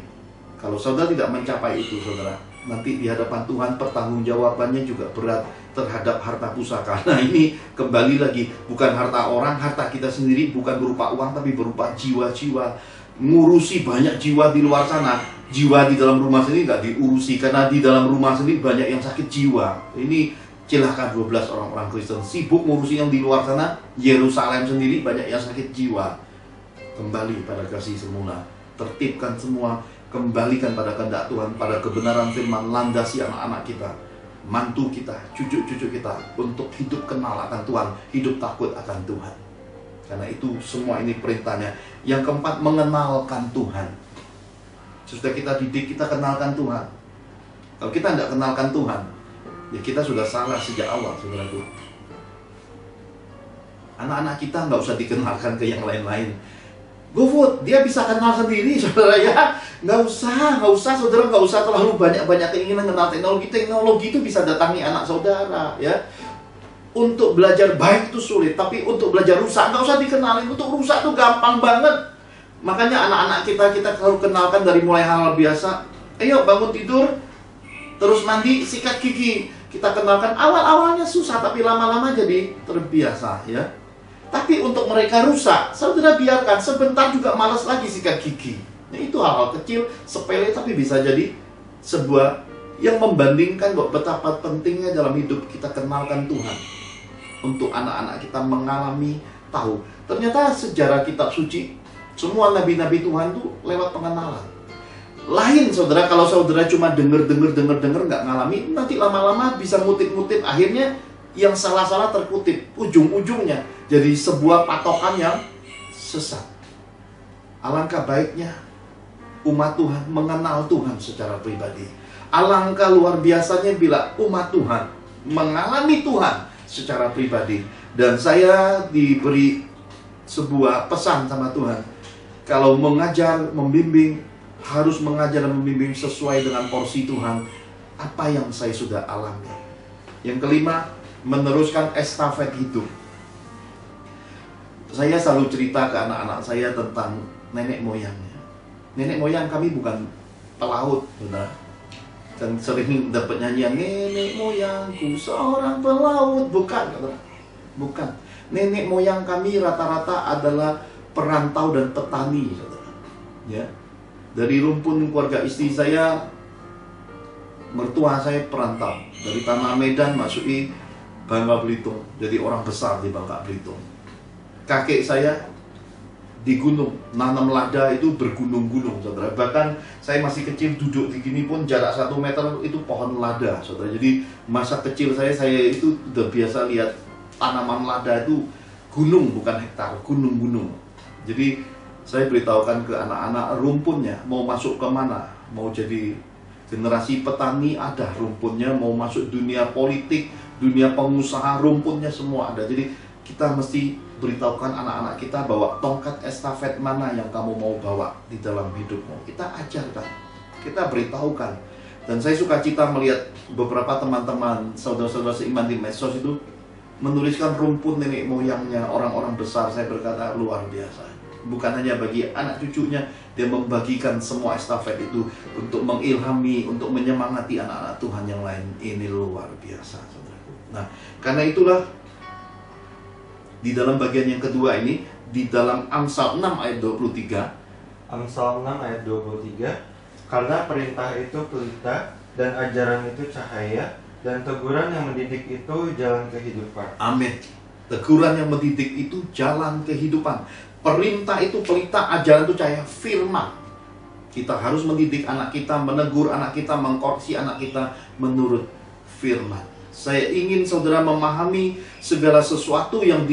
Kalau saudara tidak mencapai itu, saudara, nanti di hadapan Tuhan pertanggungjawabannya juga berat terhadap harta pusaka. Nah, ini kembali lagi, bukan harta orang, harta kita sendiri, bukan berupa uang, tapi berupa jiwa-jiwa. Ngurusi banyak jiwa di luar sana, jiwa di dalam rumah sendiri nggak diurusi, karena di dalam rumah sendiri banyak yang sakit jiwa. Ini celaka 12 orang-orang Kristen, sibuk ngurusi yang di luar sana. Yerusalem sendiri banyak yang sakit jiwa. Kembali pada kasih semula, tertibkan semua, kembalikan pada kehendak Tuhan, pada kebenaran firman, landasi anak-anak kita, mantu kita, cucu-cucu kita untuk hidup kenal akan Tuhan, hidup takut akan Tuhan. Karena itu semua ini perintahnya. Yang keempat, mengenalkan Tuhan. Sudah kita didik, kita kenalkan Tuhan. Kalau kita tidak kenalkan Tuhan, ya kita sudah salah sejak awal, saudaraku. Anak-anak kita nggak usah dikenalkan ke yang lain-lain. GoFood, dia bisa kenal sendiri, saudara ya. Nggak usah, saudara, nggak usah terlalu banyak keinginan kenal teknologi. Teknologi itu bisa datangi anak saudara, ya. Untuk belajar baik itu sulit, tapi untuk belajar rusak nggak usah dikenalin. Untuk rusak itu gampang banget. Makanya anak-anak kita selalu kenalkan dari mulai hal-hal biasa. Ayo bangun tidur, terus mandi, sikat gigi. Kita kenalkan awal-awalnya susah, tapi lama-lama jadi terbiasa, ya. Tapi untuk mereka rusak, saudara biarkan, sebentar juga malas lagi sikat gigi. Nah, itu hal-hal kecil, sepele, tapi bisa jadi sebuah yang membandingkan bahwa betapa pentingnya dalam hidup kita kenalkan Tuhan. Untuk anak-anak kita mengalami, tahu. Ternyata sejarah kitab suci, semua nabi-nabi Tuhan itu lewat pengenalan. Lain, saudara, kalau saudara cuma denger, nggak ngalami, nanti lama-lama bisa ngutip-ngutip, akhirnya yang salah-salah terkutip, ujung-ujungnya jadi sebuah patokan yang sesat. Alangkah baiknya umat Tuhan mengenal Tuhan secara pribadi. Alangkah luar biasanya bila umat Tuhan mengalami Tuhan secara pribadi. Dan saya diberi sebuah pesan sama Tuhan, kalau mengajar, membimbing, harus mengajar dan membimbing sesuai dengan porsi Tuhan, apa yang saya sudah alami. Yang kelima, meneruskan estafet hidup. Saya selalu cerita ke anak-anak saya tentang nenek moyangnya. Nenek moyang kami bukan pelaut, saudara. Dan sering dapat nyanyian, nenek moyangku seorang pelaut. Bukan, saudara. Bukan. Nenek moyang kami rata-rata adalah perantau dan petani, saudara. Ya. Dari rumpun keluarga istri saya, mertua saya perantau. Dari tanah Medan masuki Bangka Belitung, jadi orang besar di Bangka Belitung. Kakek saya di gunung, nanam lada itu bergunung-gunung, saudara. Bahkan saya masih kecil duduk di gini pun jarak 1 meter itu pohon lada, saudara. Jadi masa kecil saya itu udah biasa lihat tanaman lada itu gunung, bukan hektar, gunung-gunung. Jadi saya beritahukan ke anak-anak rumputnya mau masuk ke mana, mau jadi generasi petani ada rumputnya, mau masuk dunia politik, dunia pengusaha, rumputnya semua ada. Jadi kita mesti beritahukan anak-anak kita bahwa tongkat estafet mana yang kamu mau bawa di dalam hidupmu. Kita ajarkan, kita beritahukan. Dan saya suka cita melihat beberapa teman-teman, saudara-saudara seiman di medsos itu menuliskan rumput nenek moyangnya orang-orang besar. Saya berkata luar biasa. Bukan hanya bagi anak cucunya, dia membagikan semua estafet itu untuk mengilhami, untuk menyemangati anak-anak Tuhan yang lain. Ini luar biasa, saudaraku. Nah, karena itulah di dalam bagian yang kedua ini, di dalam Amsal 6 ayat 23. Amsal 6 ayat 23. Karena perintah itu pelita dan ajaran itu cahaya, dan teguran yang mendidik itu jalan kehidupan. Amin. Teguran yang mendidik itu jalan kehidupan. Perintah itu pelita, ajaran itu cahaya, firman. Kita harus mendidik anak kita, menegur anak kita, mengkoreksi anak kita menurut firman. Saya ingin saudara memahami segala sesuatu yang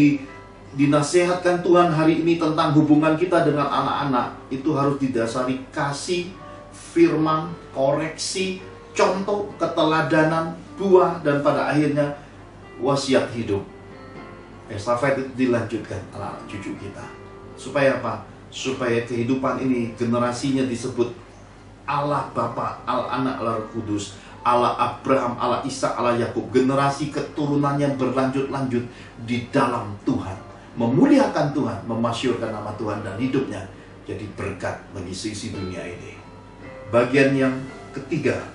dinasihatkan Tuhan hari ini tentang hubungan kita dengan anak-anak. Itu harus didasari kasih, firman, koreksi, contoh, keteladanan, buah, dan pada akhirnya wasiat hidup. Estafet itu dilanjutkan anak-anak cucu kita. Supaya apa? Supaya kehidupan ini generasinya disebut Allah Bapa, Allah Anak, Allah Roh Kudus, Allah Abraham, Allah Ishak, Allah Yakub. Generasi keturunannya berlanjut-lanjut di dalam Tuhan, memuliakan Tuhan, memasyurkan nama Tuhan, dan hidupnya jadi berkat bagi seisi dunia ini. Bagian yang ketiga.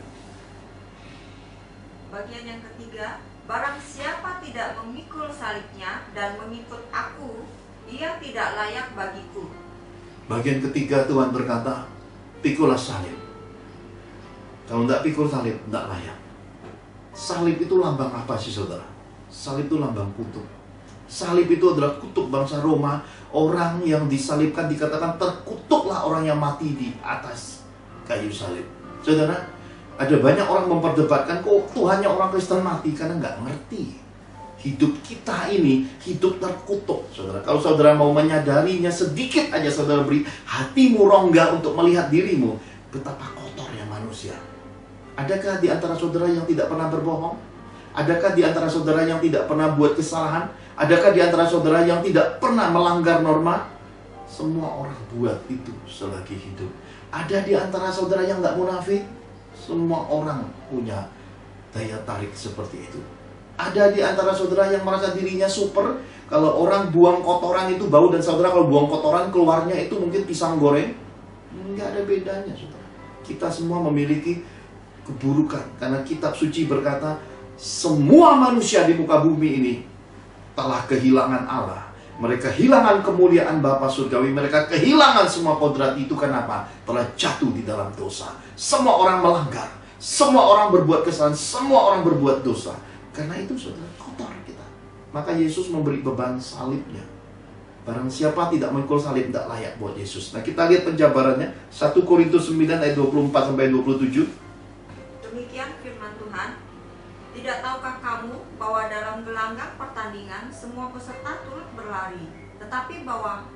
Bagian yang ketiga, barang siapa tidak memikul salibnya dan mengikut aku, ia tidak layak bagiku. Bagian ketiga Tuhan berkata, pikulah salib. Kalau tidak pikul salib, tidak layak. Salib itu lambang apa sih saudara? Salib itu lambang kutub. Salib itu adalah kutub bangsa Roma. Orang yang disalibkan dikatakan terkutuklah orang yang mati di atas kayu salib. Saudara, ada banyak orang memperdebatkan kok Tuhannya orang Kristen mati, karena nggak ngerti. Hidup kita ini hidup terkutuk, saudara. Kalau saudara mau menyadarinya sedikit aja, saudara beri hatimu rongga untuk melihat dirimu, betapa kotornya manusia. Adakah di antara saudara yang tidak pernah berbohong? Adakah di antara saudara yang tidak pernah buat kesalahan? Adakah di antara saudara yang tidak pernah melanggar norma? Semua orang buat itu selagi hidup. Ada di antara saudara yang nggak munafik? Semua orang punya daya tarik seperti itu. Ada di antara saudara yang merasa dirinya super. Kalau orang buang kotoran itu bau, dan saudara kalau buang kotoran keluarnya itu mungkin pisang goreng. Nggak ada bedanya, saudara. Kita semua memiliki keburukan, karena kitab suci berkata semua manusia di muka bumi ini telah kehilangan Allah. Mereka kehilangan kemuliaan Bapa surgawi. Mereka kehilangan semua kodrat itu. Kenapa? Telah jatuh di dalam dosa. Semua orang melanggar, semua orang berbuat kesalahan, semua orang berbuat dosa. Karena itu saudara, kotor kita. Maka Yesus memberi beban salibnya. Barang siapa tidak memikul salib, tidak layak buat Yesus. Nah, kita lihat penjabarannya 1 Korintus 9 ayat 24-27. Demikian firman Tuhan. Tidak tahukah kamu bahwa dalam gelanggang pertandingan semua peserta turut berlari, tetapi bahwa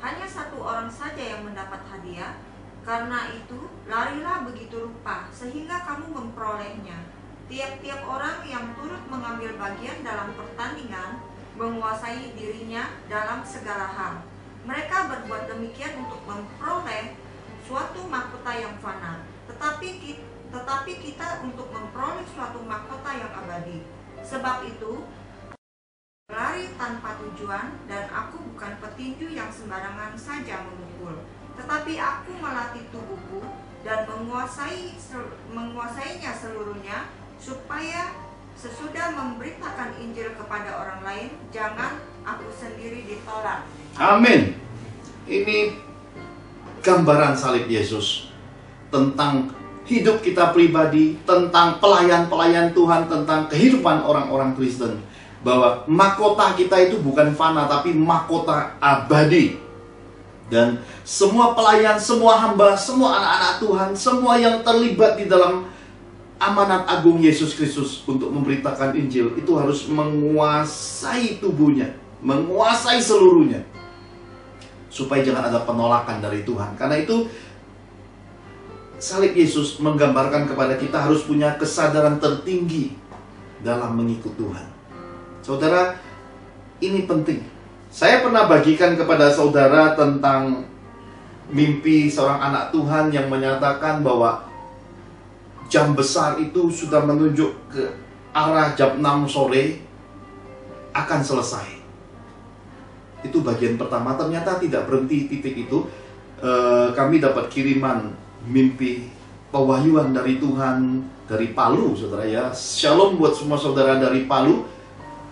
hanya satu orang saja yang mendapat hadiah? Karena itu, larilah begitu rupa sehingga kamu memperolehnya. Tiap-tiap orang yang turut mengambil bagian dalam pertandingan menguasai dirinya dalam segala hal. Mereka berbuat demikian untuk memperoleh suatu mahkota yang fana, tetapi kita untuk memperoleh suatu mahkota yang abadi. Sebab itu, berlari tanpa tujuan, dan aku bukan petinju yang sembarangan saja memukul, tetapi aku melatih tubuhku dan menguasainya seluruhnya, supaya sesudah memberitakan Injil kepada orang lain, jangan aku sendiri ditolak. Amin. Ini gambaran salib Yesus tentang hidup kita pribadi, tentang pelayan-pelayan Tuhan, tentang kehidupan orang-orang Kristen. Bahwa mahkota kita itu bukan fana, tapi mahkota abadi. Dan semua pelayan, semua hamba, semua anak-anak Tuhan, semua yang terlibat di dalam amanat agung Yesus Kristus untuk memberitakan Injil, itu harus menguasai tubuhnya, menguasai seluruhnya, supaya jangan ada penolakan dari Tuhan. Karena itu salib Yesus menggambarkan kepada kita harus punya kesadaran tertinggi dalam mengikut Tuhan. Saudara, ini penting. Saya pernah bagikan kepada saudara tentang mimpi seorang anak Tuhan yang menyatakan bahwa jam besar itu sudah menunjuk ke arah jam 6 sore akan selesai. Itu bagian pertama. Ternyata tidak berhenti titik itu. Kami dapat kiriman mimpi pewahyuan dari Tuhan dari Palu, saudara ya. Shalom buat semua saudara dari Palu.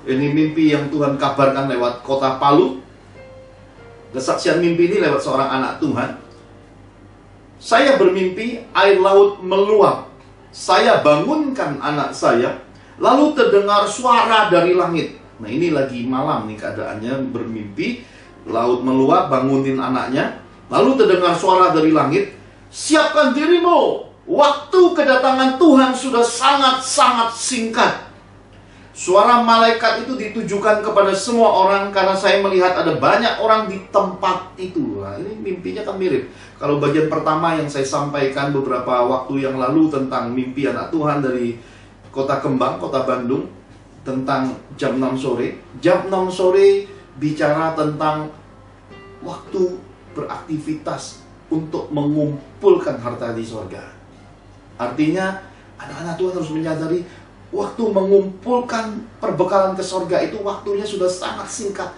Ini mimpi yang Tuhan kabarkan lewat kota Palu. Kesaksian mimpi ini lewat seorang anak Tuhan. Saya bermimpi air laut meluap. Saya bangunkan anak saya, lalu terdengar suara dari langit. Nah, ini lagi malam nih keadaannya, bermimpi. Laut meluap, bangunin anaknya. Lalu terdengar suara dari langit, siapkan dirimu, waktu kedatangan Tuhan sudah sangat-sangat singkat. Suara malaikat itu ditujukan kepada semua orang karena saya melihat ada banyak orang di tempat itu. Nah, ini mimpinya kan mirip. Kalau bagian pertama yang saya sampaikan beberapa waktu yang lalu tentang mimpi anak Tuhan dari Kota Kembang, Kota Bandung, tentang jam 6 sore. Jam 6 sore bicara tentang waktu beraktivitas untuk mengumpulkan harta di sorga. Artinya anak-anak Tuhan harus menyadari waktu mengumpulkan perbekalan ke sorga itu waktunya sudah sangat singkat.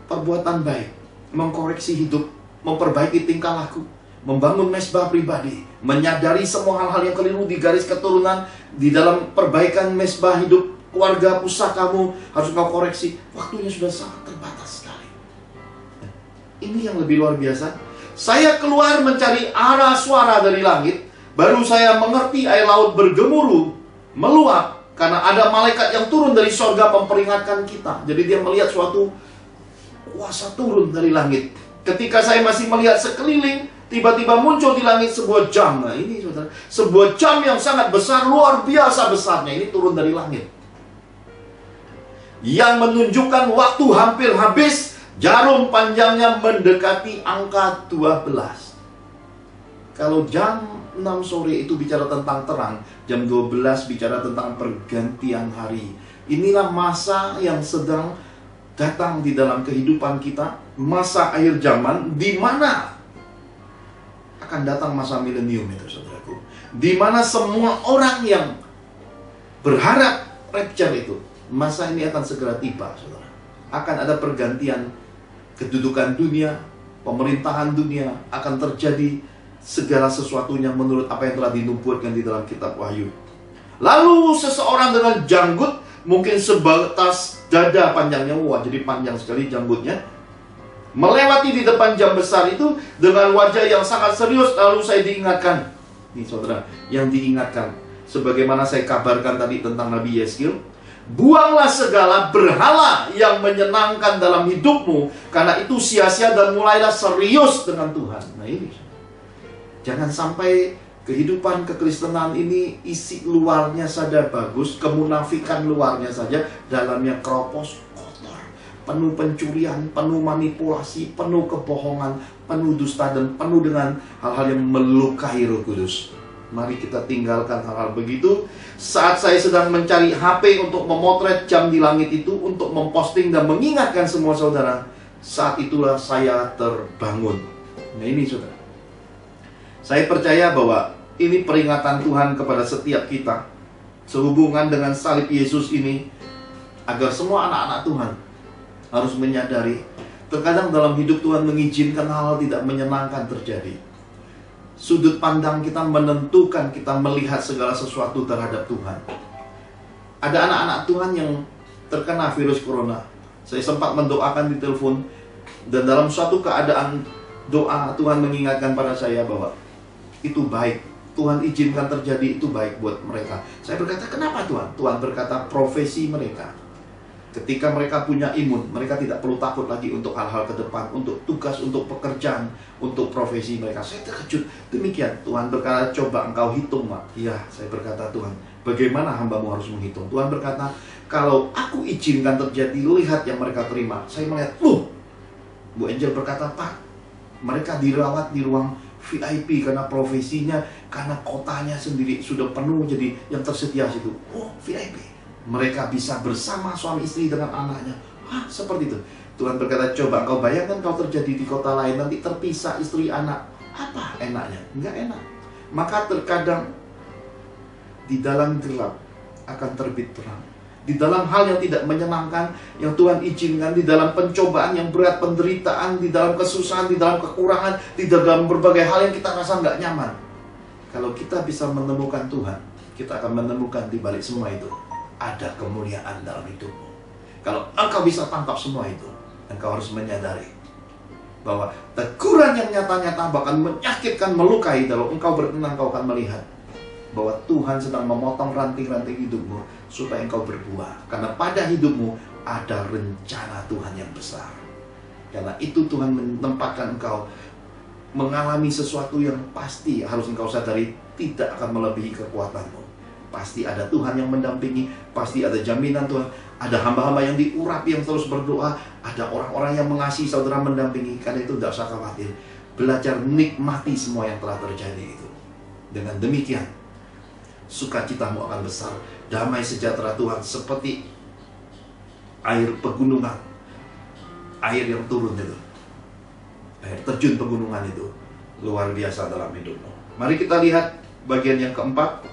Perbuatan baik, mengkoreksi hidup, memperbaiki tingkah laku, membangun mesbah pribadi, menyadari semua hal-hal yang keliru di garis keturunan, di dalam perbaikan mesbah hidup keluarga, pusakamu harus kau koreksi. Waktunya sudah sangat terbatas sekali. Ini yang lebih luar biasa. Saya keluar mencari arah suara dari langit, baru saya mengerti air laut bergemuruh, meluap, karena ada malaikat yang turun dari sorga memperingatkan kita. Jadi dia melihat suatu kuasa turun dari langit. Ketika saya masih melihat sekeliling, tiba-tiba muncul di langit sebuah jam. Nah ini saudara, sebuah jam yang sangat besar, luar biasa besarnya. Ini turun dari langit, yang menunjukkan waktu hampir habis. Jarum panjangnya mendekati angka 12. Kalau jam 6 sore itu bicara tentang terang, jam 12 bicara tentang pergantian hari. Inilah masa yang sedang datang di dalam kehidupan kita, masa akhir zaman, di mana akan datang masa milenium itu, saudaraku. Di mana semua orang yang berharap rapture itu, masa ini akan segera tiba, saudara. Akan ada pergantian kedudukan dunia, pemerintahan dunia, akan terjadi segala sesuatunya menurut apa yang telah dinubuatkan di dalam kitab Wahyu. Lalu seseorang dengan janggut, mungkin sebatas dada panjangnya, wah jadi panjang sekali janggutnya, melewati di depan jam besar itu dengan wajah yang sangat serius. Lalu saya diingatkan, nih saudara, yang diingatkan, sebagaimana saya kabarkan tadi tentang Nabi Yeskiel, buanglah segala berhala yang menyenangkan dalam hidupmu, karena itu sia-sia, dan mulailah serius dengan Tuhan. Nah ini, jangan sampai kehidupan kekristenan ini isi luarnya saja bagus, kemunafikan luarnya saja, dalamnya keropos, kotor, penuh pencurian, penuh manipulasi, penuh kebohongan, penuh dusta, dan penuh dengan hal-hal yang melukai Roh Kudus. Mari kita tinggalkan hal-hal begitu. Saat saya sedang mencari HP untuk memotret jam di langit itu, untuk memposting dan mengingatkan semua saudara, saat itulah saya terbangun. Nah ini saudara, saya percaya bahwa ini peringatan Tuhan kepada setiap kita sehubungan dengan salib Yesus ini, agar semua anak-anak Tuhan harus menyadari, terkadang dalam hidup Tuhan mengizinkan hal-hal tidak menyenangkan terjadi. Sudut pandang kita menentukan kita melihat segala sesuatu terhadap Tuhan. Ada anak-anak Tuhan yang terkena virus corona. Saya sempat mendoakan di telepon, dan dalam suatu keadaan doa, Tuhan mengingatkan pada saya bahwa itu baik, Tuhan izinkan terjadi, itu baik buat mereka. Saya berkata, kenapa Tuhan? Tuhan berkata, profesi mereka, ketika mereka punya imun, mereka tidak perlu takut lagi untuk hal-hal ke depan, untuk tugas, untuk pekerjaan, untuk profesi mereka. Saya terkejut. Demikian Tuhan berkata, coba engkau hitung, Mak. Ya, saya berkata, Tuhan, bagaimana hambamu harus menghitung? Tuhan berkata, kalau aku izinkan terjadi, lihat yang mereka terima. Saya melihat, Bu Angel berkata, Pak, mereka dirawat di ruang VIP karena profesinya, karena kotanya sendiri sudah penuh, jadi yang tersedia situ. Oh, VIP. Mereka bisa bersama suami istri dengan anaknya. Seperti itu. Tuhan berkata, coba kau bayangkan kau terjadi di kota lain, nanti terpisah istri anak. Apa enaknya? Enggak enak. Maka terkadang di dalam gelap akan terbit terang. Di dalam hal yang tidak menyenangkan, yang Tuhan izinkan, di dalam pencobaan yang berat, penderitaan, di dalam kesusahan, di dalam kekurangan, di dalam berbagai hal yang kita rasa nggak nyaman. Kalau kita bisa menemukan Tuhan, kita akan menemukan di balik semua itu ada kemuliaan dalam hidupmu. Kalau engkau bisa tangkap semua itu, engkau harus menyadari bahwa teguran yang nyata-nyata bahkan menyakitkan, melukai, kalau engkau berkenan, engkau akan melihat bahwa Tuhan sedang memotong ranting-ranting hidupmu supaya engkau berbuah. Karena pada hidupmu ada rencana Tuhan yang besar. Karena itu Tuhan menempatkan engkau mengalami sesuatu yang pasti harus engkau sadari tidak akan melebihi kekuatanmu. Pasti ada Tuhan yang mendampingi, pasti ada jaminan Tuhan. Ada hamba-hamba yang diurapi yang terus berdoa, ada orang-orang yang mengasihi saudara mendampingi. Karena itu tidak usah khawatir. Belajar nikmati semua yang telah terjadi itu. Dengan demikian, sukacitamu akan besar. Damai sejahtera Tuhan seperti air pegunungan, air yang turun itu, air terjun pegunungan itu luar biasa dalam hidupmu. Mari kita lihat bagian yang keempat.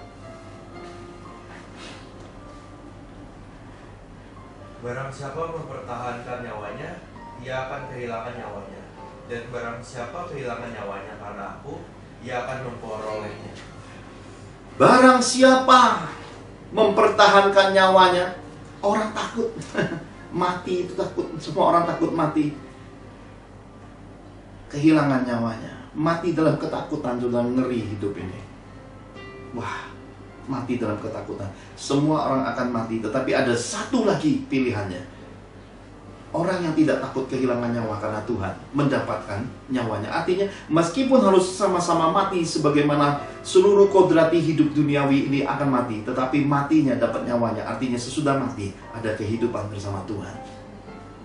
Barang siapa mempertahankan nyawanya, ia akan kehilangan nyawanya. Dan barang siapa kehilangan nyawanya karena aku, ia akan memperolehnya. Barang siapa mempertahankan nyawanya, orang takut mati itu takut, semua orang takut mati, kehilangan nyawanya, mati dalam ketakutan, dalam ngeri hidup ini. Wah, mati dalam ketakutan. Semua orang akan mati, tetapi ada satu lagi pilihannya. Orang yang tidak takut kehilangan nyawa karena Tuhan mendapatkan nyawanya. Artinya meskipun harus sama-sama mati sebagaimana seluruh kodrati hidup duniawi ini akan mati, tetapi matinya dapat nyawanya. Artinya sesudah mati ada kehidupan bersama Tuhan.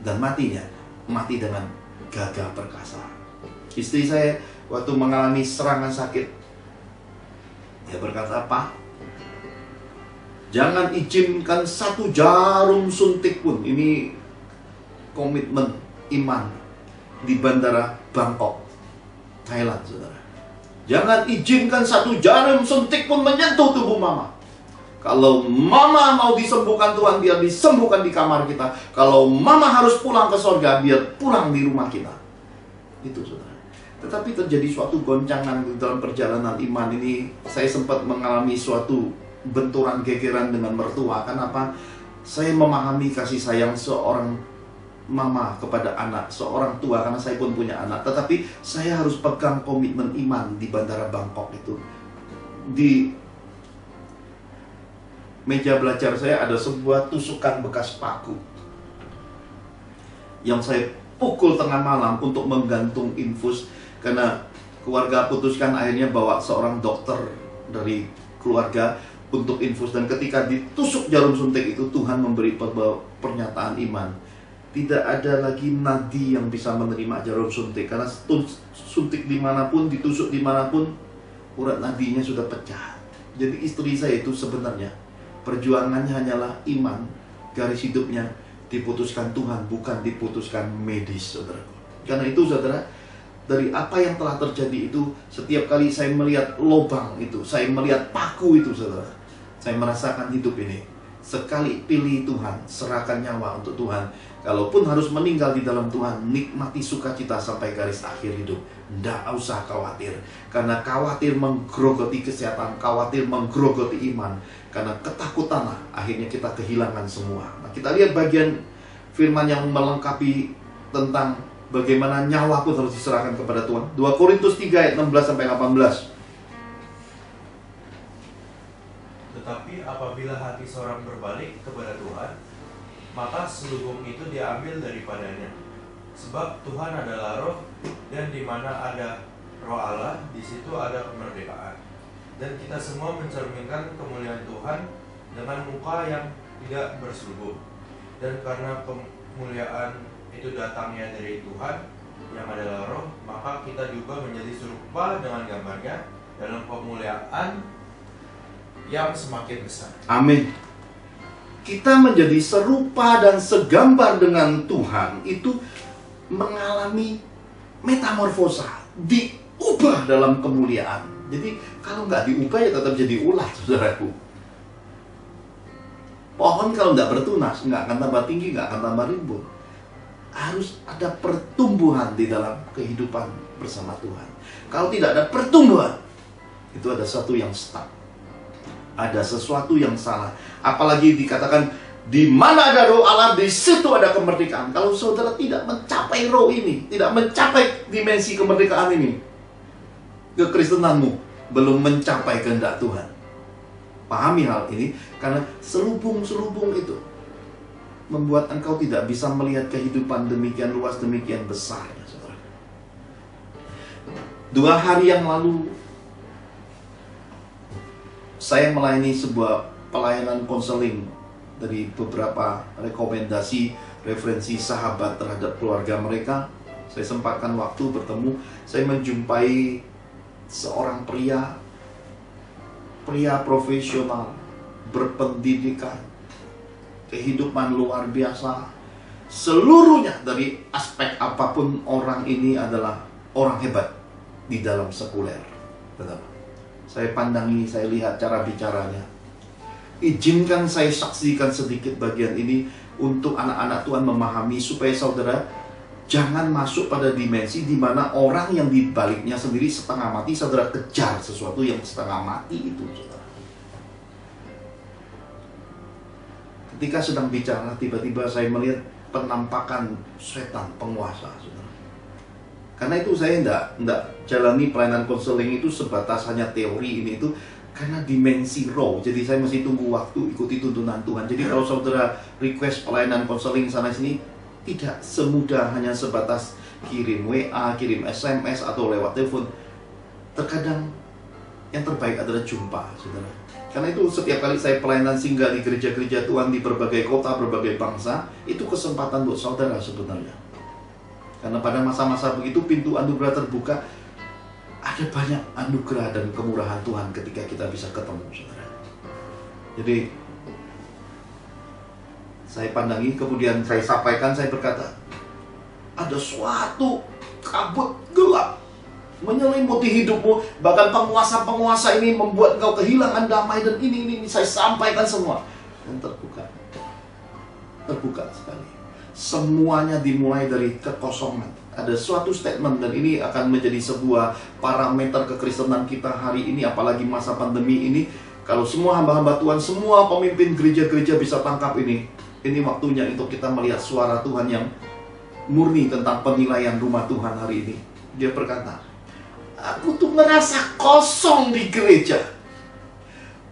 Dan matinya mati dengan gagah perkasa. Istri saya waktu mengalami serangan sakit, dia berkata, "Pak, jangan izinkan satu jarum suntik pun." Ini komitmen iman di bandara Bangkok, Thailand, saudara. Jangan izinkan satu jarum suntik pun menyentuh tubuh mama. Kalau mama mau disembuhkan Tuhan, biar disembuhkan di kamar kita. Kalau mama harus pulang ke sorga, biar pulang di rumah kita. Itu, saudara. Tetapi terjadi suatu goncangan dalam perjalanan iman ini. Saya sempat mengalami suatu benturan gegeran dengan mertua. Kenapa? Saya memahami kasih sayang seorang mama kepada anak, seorang tua, karena saya pun punya anak. Tetapi saya harus pegang komitmen iman di bandara Bangkok itu. Di meja belajar saya ada sebuah tusukan bekas paku yang saya pukul tengah malam untuk menggantung infus. Karena keluarga putuskan akhirnya bawa seorang dokter dari keluarga untuk infus. Dan ketika ditusuk jarum suntik itu, Tuhan memberi pernyataan iman. Tidak ada lagi nadi yang bisa menerima jarum suntik. Karena suntik dimanapun, ditusuk dimanapun, urat nadinya sudah pecah. Jadi istri saya itu sebenarnya perjuangannya hanyalah iman. Garis hidupnya diputuskan Tuhan, bukan diputuskan medis, saudara. Karena itu, saudara, dari apa yang telah terjadi itu, setiap kali saya melihat lubang itu, saya melihat paku itu, saudara, saya merasakan hidup ini. Sekali pilih Tuhan, serahkan nyawa untuk Tuhan. Kalaupun harus meninggal di dalam Tuhan, nikmati sukacita sampai garis akhir hidup. Tidak usah khawatir. Karena khawatir menggerogoti kesehatan, khawatir menggerogoti iman. Karena ketakutanlah akhirnya kita kehilangan semua. Nah, kita lihat bagian firman yang melengkapi tentang bagaimana nyawa pun harus diserahkan kepada Tuhan. 2 Korintus 3 ayat 16-18. Tetapi apabila hati seorang berbalik kepada Tuhan, maka selubung itu diambil daripadanya. Sebab Tuhan adalah roh, dan di mana ada roh Allah, di situ ada kemerdekaan. Dan kita semua mencerminkan kemuliaan Tuhan dengan muka yang tidak berselubung. Dan karena kemuliaan itu datangnya dari Tuhan yang adalah roh, maka kita juga menjadi serupa dengan gambarnya dalam kemuliaan yang semakin besar. Amin. Kita menjadi serupa dan segambar dengan Tuhan itu mengalami metamorfosa, diubah dalam kemuliaan. Jadi kalau nggak diubah ya tetap jadi ulat, saudaraku. Pohon kalau nggak bertunas, nggak akan tambah tinggi, nggak akan tambah rimbun. Harus ada pertumbuhan di dalam kehidupan bersama Tuhan. Kalau tidak ada pertumbuhan, itu ada sesuatu yang stuck. Ada sesuatu yang salah. Apalagi dikatakan di mana ada roh Allah, di situ ada kemerdekaan. Kalau saudara tidak mencapai roh ini, tidak mencapai dimensi kemerdekaan ini, kekristenanmu belum mencapai kehendak Tuhan. Pahami hal ini, karena selubung-selubung itu membuat engkau tidak bisa melihat kehidupan demikian luas, demikian besar, saudara. 2 hari yang lalu saya melayani sebuah pelayanan konseling dari beberapa rekomendasi, referensi sahabat terhadap keluarga mereka. Saya sempatkan waktu bertemu, saya menjumpai seorang pria profesional, berpendidikan, kehidupan luar biasa. Seluruhnya dari aspek apapun, orang ini adalah orang hebat di dalam sekuler. Betul. Saya pandangi, saya lihat cara bicaranya. Izinkan saya saksikan sedikit bagian ini untuk anak-anak Tuhan memahami, supaya saudara jangan masuk pada dimensi di mana orang yang di baliknya sendiri setengah mati, saudara kejar sesuatu yang setengah mati itu, saudara. Ketika sedang bicara, tiba-tiba saya melihat penampakan setan penguasa, saudara. Karena itu saya enggak jalani pelayanan konseling itu sebatas hanya teori ini itu, karena dimensi roh. Jadi saya masih tunggu waktu, ikuti tuntunan Tuhan. Jadi kalau saudara request pelayanan konseling sana sini, tidak semudah hanya sebatas kirim WA, kirim SMS atau lewat telepon. Terkadang yang terbaik adalah jumpa, saudara. Karena itu setiap kali saya pelayanan singgah di gereja-gereja Tuhan di berbagai kota, berbagai bangsa, itu kesempatan buat saudara sebenarnya. Karena pada masa-masa begitu pintu anugerah terbuka, ada banyak anugerah dan kemurahan Tuhan ketika kita bisa ketemu, saudara. Jadi saya pandangi, kemudian saya sampaikan, saya berkata, ada suatu kabut gelap menyelimuti hidupmu, bahkan penguasa-penguasa ini membuat engkau kehilangan damai, dan ini saya sampaikan semua, dan terbuka sekali. Semuanya dimulai dari kekosongan. Ada suatu statement, dan ini akan menjadi sebuah parameter kekristenan kita hari ini, apalagi masa pandemi ini. Kalau semua hamba-hamba Tuhan, semua pemimpin gereja-gereja bisa tangkap ini waktunya untuk kita melihat suara Tuhan yang murni tentang penilaian rumah Tuhan hari ini. Dia berkata, aku tuh ngerasa kosong di gereja.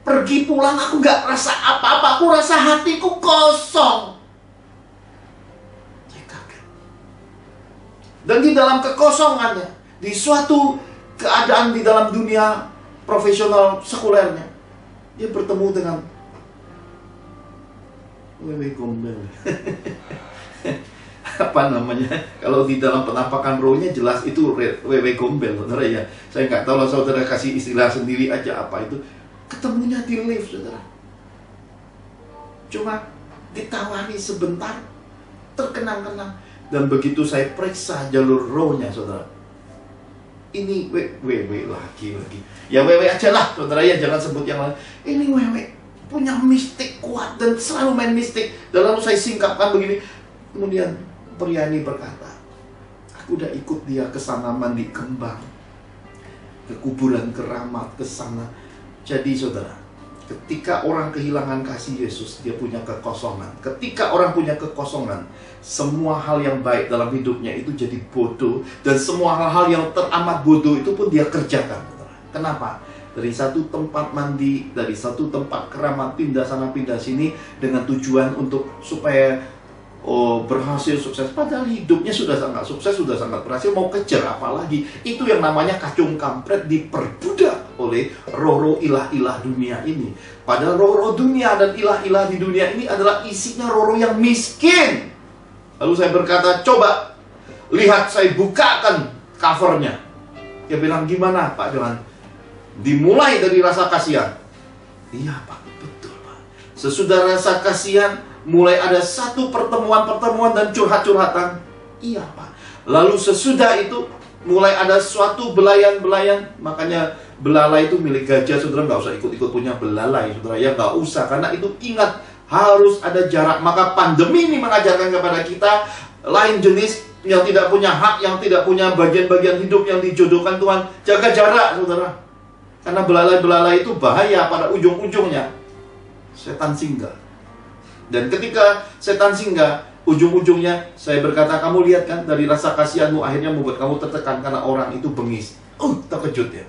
Pergi pulang aku gak rasa apa-apa, aku rasa hatiku kosong. Saya kaget. Dan di dalam kekosongannya, di suatu keadaan di dalam dunia profesional sekulernya, dia bertemu dengan wewe gombel. Apa namanya? Kalau di dalam penampakan rohnya jelas itu wewe gombel, saudara ya. Saya nggak tahu lah, saudara kasih istilah sendiri aja apa itu. Ketemunya di lift, saudara. Cuma ditawari sebentar, terkenang-kenang. Dan begitu saya periksa jalur rohnya, saudara, ini wewe lagi. Ya wewe aja lah, saudara ya, jangan sebut yang lain. Ini wewe punya mistik kuat dan selalu main mistik. Dan lalu saya singkapkan begini. Kemudian pria ini berkata, aku udah ikut dia ke sana mandi kembang, ke kuburan keramat, ke sana. Jadi saudara, ketika orang kehilangan kasih Yesus, dia punya kekosongan. Ketika orang punya kekosongan, semua hal yang baik dalam hidupnya itu jadi bodoh. Dan semua hal-hal yang teramat bodoh itu pun dia kerjakan, saudara. Kenapa? Dari satu tempat mandi, dari satu tempat keramat, pindah sana pindah sini, dengan tujuan untuk supaya berhasil, sukses. Padahal hidupnya sudah sangat sukses, sudah sangat berhasil. Mau kejar apa lagi? Itu yang namanya kacung kampret, diperbudak oleh roh-roh ilah-ilah dunia ini. Padahal roh-roh dunia dan ilah-ilah di dunia ini adalah isinya roh-roh yang miskin. Lalu saya berkata, coba lihat, saya bukakan covernya. Dia bilang, gimana Pak Johan? Dimulai dari rasa kasihan. Iya Pak, betul Pak. Sesudah rasa kasihan, mulai ada satu pertemuan-pertemuan dan curhat-curhatan. Iya Pak. Lalu sesudah itu mulai ada suatu belayan-belayan. Makanya belalai itu milik gajah, saudara. Nggak usah ikut-ikut punya belalai, saudara. Ya nggak usah, karena itu ingat, harus ada jarak. Maka pandemi ini mengajarkan kepada kita lain jenis yang tidak punya hak, yang tidak punya bagian-bagian hidup yang dijodohkan Tuhan. Jaga jarak, saudara. Karena belalai-belalai itu bahaya, pada ujung-ujungnya setan singgah. Dan ketika setan singgah, ujung-ujungnya saya berkata, kamu lihat kan, dari rasa kasihanmu akhirnya membuat kamu tertekan karena orang itu bengis. Terkejut ya.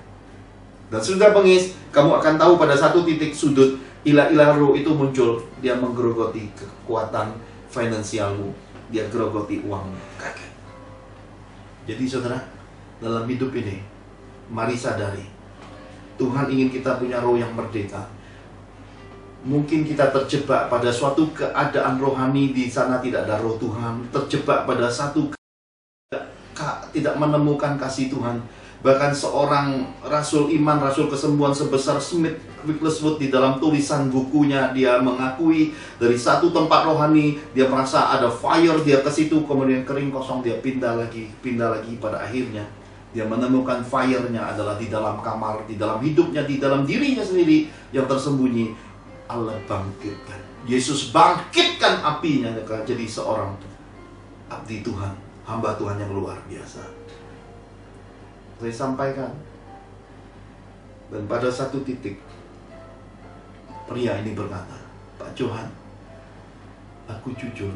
Dan sudah bengis, kamu akan tahu pada satu titik sudut ilah-ilah roh itu muncul. Dia menggerogoti kekuatan, finansialmu, dia gerogoti uangmu. Kaget. Jadi saudara, dalam hidup ini, mari sadari, Tuhan ingin kita punya roh yang merdeka. Mungkin kita terjebak pada suatu keadaan rohani, di sana tidak ada roh Tuhan, terjebak pada satu tidak menemukan kasih Tuhan. Bahkan seorang rasul iman, rasul kesembuhan sebesar Smith Wigglesworth, di dalam tulisan bukunya dia mengakui dari satu tempat rohani dia merasa ada fire, dia ke situ, kemudian kering kosong, dia pindah lagi, pada akhirnya dia menemukan fire-nya adalah di dalam kamar, di dalam hidupnya, di dalam dirinya sendiri yang tersembunyi. Allah bangkitkan, Yesus bangkitkan apinya, jadi seorang abdi Tuhan, hamba Tuhan yang luar biasa. Saya sampaikan, dan pada satu titik pria ini berkata, Pak Johan, aku jujur,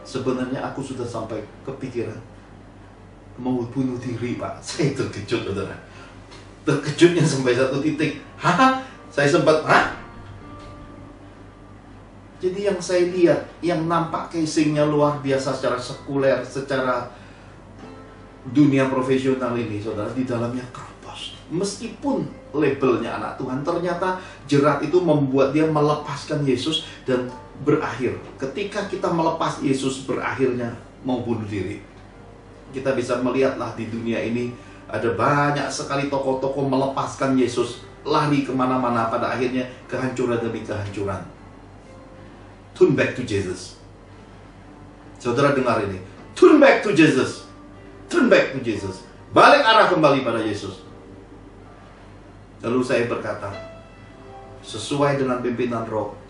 sebenarnya aku sudah sampai kepikiran mau bunuh diri, Pak. Saya terkejut, saudara. Terkejutnya sampai satu titik. Hah? Saya sempat, Jadi yang saya lihat, yang nampak casingnya luar biasa secara sekuler, secara dunia profesional ini, saudara, di dalamnya keropos. Meskipun labelnya anak Tuhan, ternyata jerat itu membuat dia melepaskan Yesus dan berakhir. Ketika kita melepas Yesus, berakhirnya mau bunuh diri. Kita bisa melihatlah di dunia ini, ada banyak sekali tokoh-tokoh melepaskan Yesus, lari kemana-mana, pada akhirnya kehancuran demi kehancuran. Turn back to Jesus. Saudara dengar ini. Turn back to Jesus. Turn back to Jesus. Balik arah kembali pada Yesus. Lalu saya berkata, sesuai dengan pimpinan roh,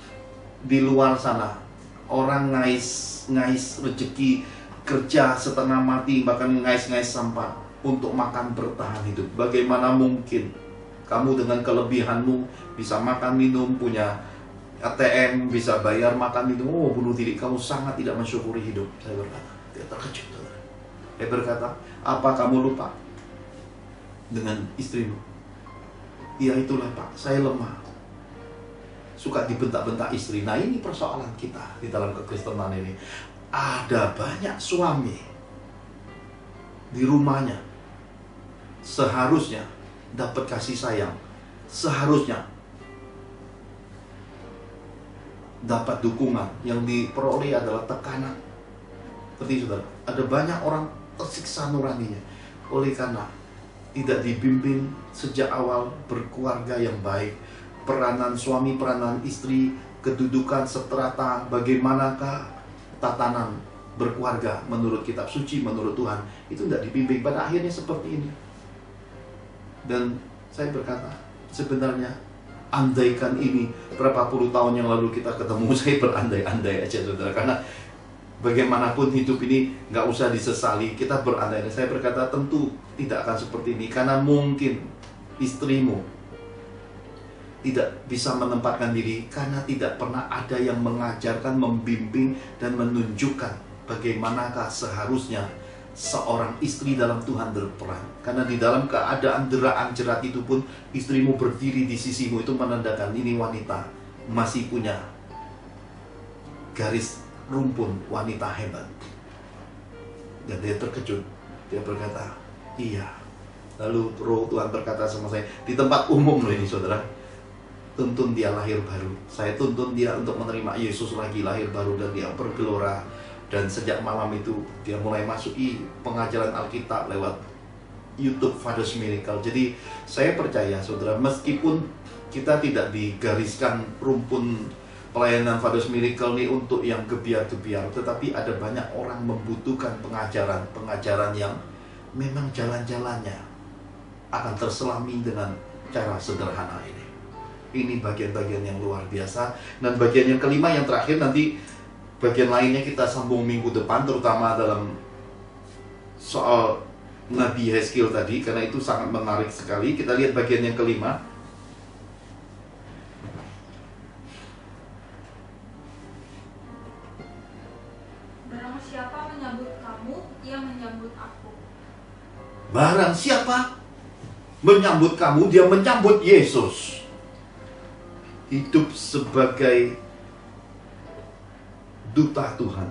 di luar sana orang ngais rezeki, kerja setengah mati, bahkan ngais sampah untuk makan bertahan hidup. Bagaimana mungkin kamu dengan kelebihanmu bisa makan minum, punya ATM, bisa bayar makan minum, bunuh diri? Kamu sangat tidak mensyukuri hidup. Saya berkata, dia terkejut. Dia berkata, apa kamu lupa dengan istrimu? Ya itulah Pak, saya lemah, suka dibentak-bentak istri. Nah ini persoalan kita di dalam kekristenan ini. Ada banyak suami di rumahnya seharusnya dapat kasih sayang, seharusnya dapat dukungan, yang diperoleh adalah tekanan. Seperti saudara, ada banyak orang tersiksa nuraninya oleh karena tidak dibimbing sejak awal berkeluarga yang baik. Peranan suami, peranan istri, kedudukan seterata, bagaimanakah tatanan berkeluarga menurut kitab suci, menurut Tuhan, itu tidak dibimbing. Pada akhirnya seperti ini. Dan saya berkata, sebenarnya andaikan ini berapa puluh tahun yang lalu kita ketemu, saya berandai-andai aja saudara, karena bagaimanapun hidup ini nggak usah disesali, kita berandai-andai. Saya berkata tentu tidak akan seperti ini, karena mungkin istrimu tidak bisa menempatkan diri karena tidak pernah ada yang mengajarkan, membimbing, dan menunjukkan bagaimanakah seharusnya seorang istri dalam Tuhan berperan. Karena di dalam keadaan deraan jerat itu pun, istrimu berdiri di sisimu, itu menandakan ini wanita masih punya garis rumpun wanita hebat. Dan dia terkejut, dia berkata, iya. Lalu roh Tuhan berkata sama saya, di tempat umum loh ini saudara, tuntun dia lahir baru. Saya tuntun dia untuk menerima Yesus lagi, lahir baru, dan dia bergelora. Dan sejak malam itu dia mulai masuki pengajaran Alkitab lewat YouTube Father's Miracle. Jadi saya percaya saudara, meskipun kita tidak digariskan rumpun pelayanan Father's Miracle ini untuk yang gebiar-gebiar, tetapi ada banyak orang membutuhkan pengajaran yang memang jalan-jalannya akan terselami dengan cara sederhana ini. Ini bagian-bagian yang luar biasa. Dan bagian yang kelima, yang terakhir, nanti bagian lainnya kita sambung minggu depan, terutama dalam soal Nabi Yeskiel tadi, karena itu sangat menarik sekali. Kita lihat bagian yang kelima. Barang siapa menyambut kamu, ia menyambut aku. Barang siapa menyambut kamu, dia menyambut Yesus. Hidup sebagai duta Tuhan.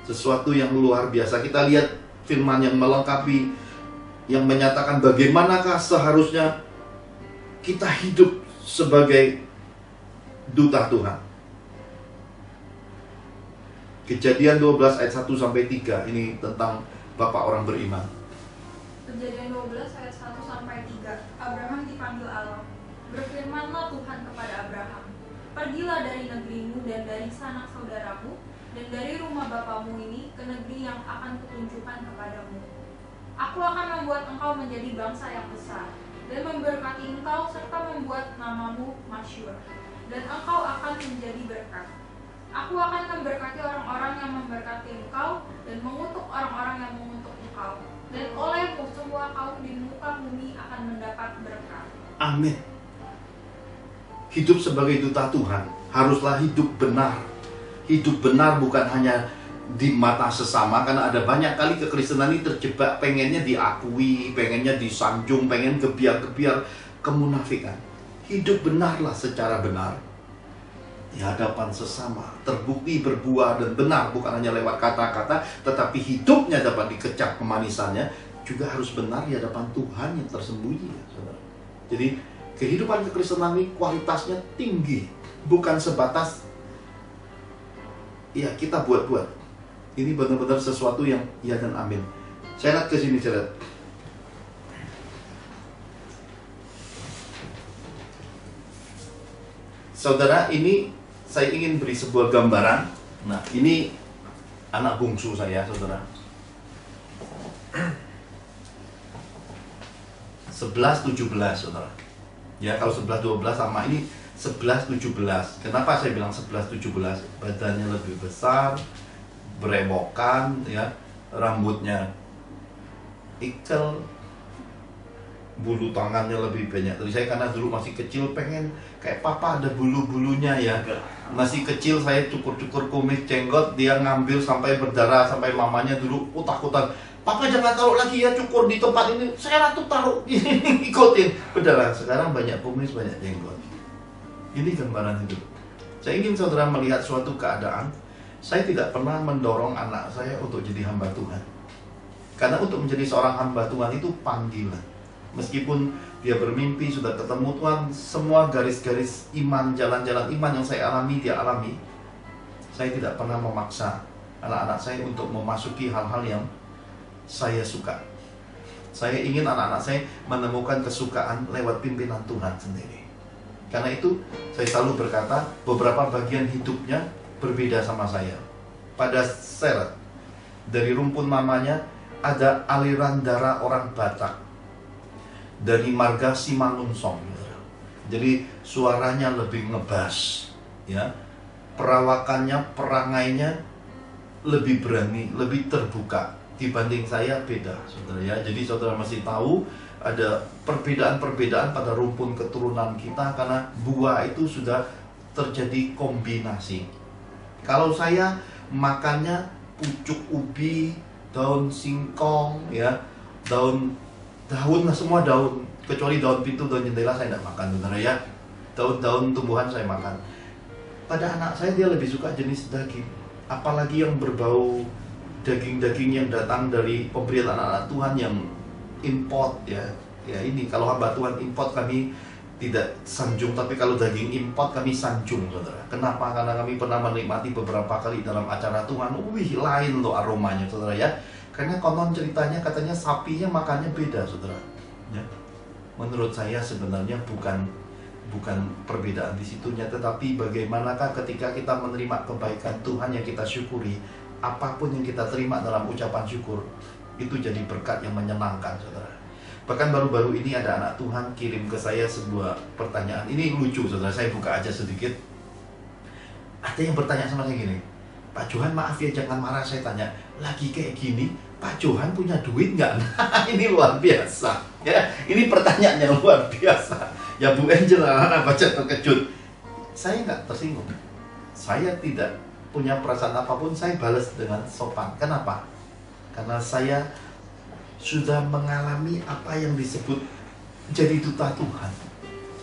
Sesuatu yang luar biasa. Kita lihat firman yang melengkapi, yang menyatakan bagaimanakah seharusnya kita hidup sebagai duta Tuhan. Kejadian 12 ayat 1-3 ini tentang Bapak orang beriman. Kejadian 12 ayat 1-3. Abraham dipanggil Allah. Berfirmanlah Tuhan kepada Abraham, pergilah dari negerimu dan dari sanak saudaramu dan dari rumah bapamu ini ke negeri yang akan kutunjukkan kepadamu. Aku akan membuat engkau menjadi bangsa yang besar dan memberkati engkau serta membuat namamu masyhur, dan engkau akan menjadi berkat. Aku akan memberkati orang-orang yang memberkati engkau dan mengutuk orang-orang yang mengutuk engkau, dan olehmu semua kaum di muka bumi akan mendapat berkat. Amin. Hidup sebagai duta Tuhan haruslah hidup benar. Hidup benar bukan hanya di mata sesama, karena ada banyak kali kekristenan ini terjebak pengennya diakui, pengennya disanjung, pengen gebiar-gebiar kemunafikan. Hidup benarlah secara benar di hadapan sesama, terbukti berbuah dan benar, bukan hanya lewat kata-kata, tetapi hidupnya dapat dikecap kemanisannya, juga harus benar di hadapan Tuhan yang tersembunyi, saudara. Jadi kehidupan kekristenan ini kualitasnya tinggi, bukan sebatas ya kita buat-buat. Ini benar-benar sesuatu yang ya dan amin. Saya lihat ke sini, saya lihat. Saudara, ini saya ingin beri sebuah gambaran. Nah, ini anak bungsu saya, saudara. 11-17, saudara. Ya, kalau 11-12 sama ini 11-17. Kenapa saya bilang 11-17? Badannya lebih besar, berewokan, ya, rambutnya ikel, bulu tangannya lebih banyak. Tadi saya karena dulu masih kecil pengen kayak papa ada bulu-bulunya ya. Masih kecil saya cukur-cukur kumis jenggot, dia ngambil sampai berdarah, sampai mamanya dulu utak-utak. Papa jangan taruh lagi ya cukur di tempat ini. Saya tuh taruh ikutin berdarah. Sekarang banyak kumis, banyak jenggot. Ini gambaran hidup. Saya ingin saudara melihat suatu keadaan. Saya tidak pernah mendorong anak saya untuk jadi hamba Tuhan. Karena untuk menjadi seorang hamba Tuhan itu panggilan. Meskipun dia bermimpi, sudah ketemu Tuhan, semua garis-garis iman, jalan-jalan iman yang saya alami, dia alami. Saya tidak pernah memaksa anak-anak saya untuk memasuki hal-hal yang saya suka. Saya ingin anak-anak saya menemukan kesukaan lewat pimpinan Tuhan sendiri. Karena itu, saya selalu berkata, beberapa bagian hidupnya berbeda sama saya. Pada Seret, dari rumpun mamanya, ada aliran darah orang Batak. Dari marga Simalunshong. Jadi suaranya lebih ngebas, ya. Perawakannya, perangainya lebih berani, lebih terbuka dibanding saya, beda, saudara ya. Jadi saudara masih tahu ada perbedaan-perbedaan pada rumpun keturunan kita karena buah itu sudah terjadi kombinasi. Kalau saya makannya pucuk ubi, daun singkong, ya, daun semua daun, kecuali daun pintu, daun jendela saya tidak makan, saudara ya. Daun-daun tumbuhan saya makan. Pada anak saya dia lebih suka jenis daging, apalagi yang berbau daging-daging yang datang dari pemberian anak-anak Tuhan yang import, ya. Ya ini kalau hamba Tuhan import kami tidak sanjung, tapi kalau daging import kami sanjung, saudara. Kenapa? Karena kami pernah menikmati beberapa kali dalam acara Tuhan, wih lain loh aromanya, saudara ya. Karena konon ceritanya katanya sapinya makannya beda, saudara. Ya. Menurut saya sebenarnya bukan perbedaan di situnya, tetapi bagaimanakah ketika kita menerima kebaikan Tuhan yang kita syukuri, apapun yang kita terima dalam ucapan syukur itu jadi berkat yang menyenangkan, saudara. Bahkan baru-baru ini ada anak Tuhan kirim ke saya sebuah pertanyaan. Ini lucu, saudara. Saya buka aja sedikit. Ada yang bertanya sama saya gini, Pak Johan, maaf ya jangan marah, saya tanya, lagi kayak gini Pak Johan punya duit nggak? Nah, ini luar biasa ya. Ini pertanyaannya luar biasa ya. Bu Angel, anak baca terkejut. Saya nggak tersinggung, saya tidak punya perasaan apapun. Saya balas dengan sopan. Kenapa? Karena saya sudah mengalami apa yang disebut jadi duta Tuhan.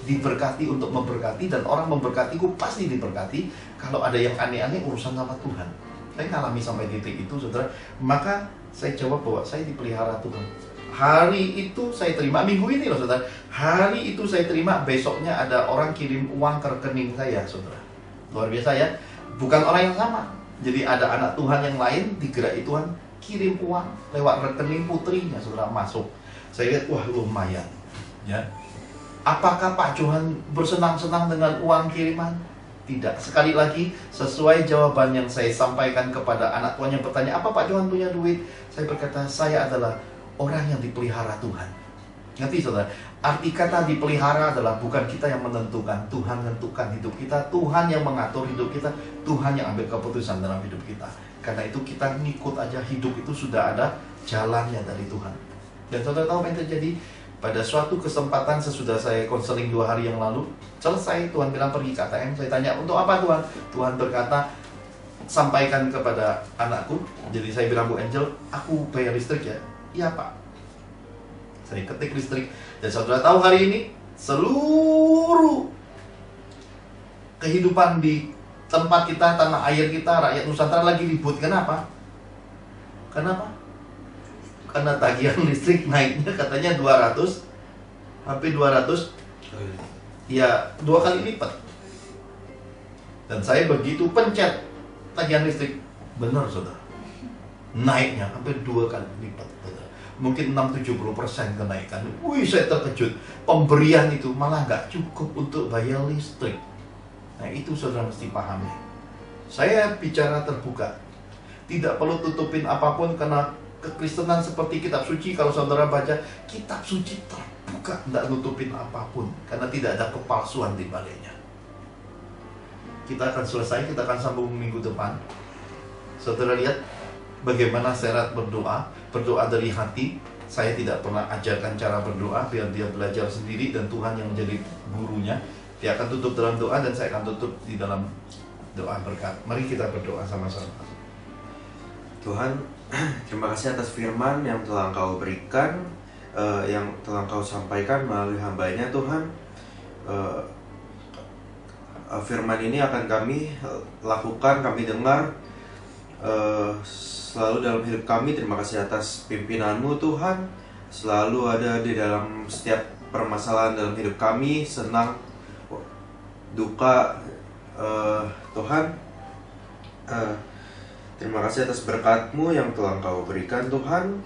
diberkati untuk memberkati, dan orang memberkatiku pasti diberkati. Kalau ada yang aneh-aneh urusan sama Tuhan. Saya ngalami sampai titik itu, saudara. Maka saya jawab bahwa saya dipelihara Tuhan. Hari itu saya terima, minggu ini loh saudara, hari itu saya terima, besoknya ada orang kirim uang ke rekening saya, saudara. Luar biasa ya. Bukan orang yang sama. Jadi ada anak Tuhan yang lain digerai Tuhan, kirim uang lewat rekening putrinya, saudara, masuk. Saya lihat, wah lumayan ya. Apakah Pak Johan bersenang-senang dengan uang kiriman? Tidak. Sekali lagi, sesuai jawaban yang saya sampaikan kepada anak Tuhan yang bertanya, apa Pak Johan punya duit? Saya berkata, saya adalah orang yang dipelihara Tuhan. Ngerti saudara? Arti kata dipelihara adalah bukan kita yang menentukan, Tuhan menentukan hidup kita, Tuhan yang mengatur hidup kita, Tuhan yang ambil keputusan dalam hidup kita. Karena itu kita ngikut aja, hidup itu sudah ada jalannya dari Tuhan. Dan saudara tahu apa yang terjadi? Pada suatu kesempatan sesudah saya konseling 2 hari yang lalu, selesai, Tuhan bilang pergi ke ATM. Saya tanya, untuk apa Tuhan? Tuhan berkata, sampaikan kepada anakku. Jadi saya bilang, Bu Angel, aku bayar listrik ya? Iya Pak. Saya ketik listrik. Dan saudara tahu hari ini, seluruh kehidupan di tempat kita, tanah air kita, rakyat Nusantara lagi ribut. Kenapa? Kenapa? Karena tagihan listrik naiknya katanya 200, hampir 200, ya 2 kali lipat. Dan saya begitu pencet tagihan listrik, benar saudara, naiknya hampir 2 kali lipat, saudara. Mungkin 6-70% kenaikan. Wih, saya terkejut. Pemberian itu malah nggak cukup untuk bayar listrik. Nah itu saudara mesti pahami. Saya bicara terbuka, tidak perlu tutupin apapun, karena kekristenan seperti kitab suci. Kalau saudara baca kitab suci terbuka, tidak nutupin apapun, karena tidak ada kepalsuan di baliknya. Kita akan selesai, kita akan sambung minggu depan. Saudara lihat bagaimana syarat berdoa, berdoa dari hati. Saya tidak pernah ajarkan cara berdoa, biar dia belajar sendiri, dan Tuhan yang menjadi gurunya. Dia akan tutup dalam doa, dan saya akan tutup di dalam doa berkat. Mari kita berdoa sama-sama. Tuhan, terima kasih atas firman yang telah Engkau berikan, yang telah Engkau sampaikan melalui hamba-Nya Tuhan. Firman ini akan kami lakukan, kami dengar selalu dalam hidup kami. Terima kasih atas pimpinan-Mu Tuhan, selalu ada di dalam setiap permasalahan dalam hidup kami, senang, duka, Tuhan. Terima kasih atas berkat-Mu yang telah Engkau berikan Tuhan.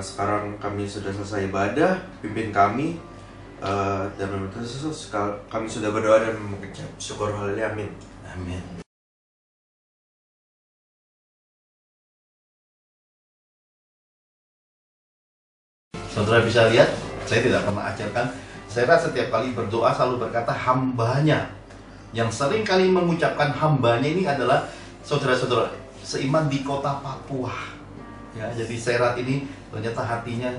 Sekarang kami sudah selesai ibadah, pimpin kami, dan kami sudah berdoa dan mengucap syukur, haleluya, amin. Amin. Saudara bisa lihat, saya tidak pernah ajarkan. Saya setiap kali berdoa selalu berkata hambanya. Yang sering kali mengucapkan hambanya ini adalah saudara-saudara seiman di kota Papua. Ya, jadi Serat ini ternyata hatinya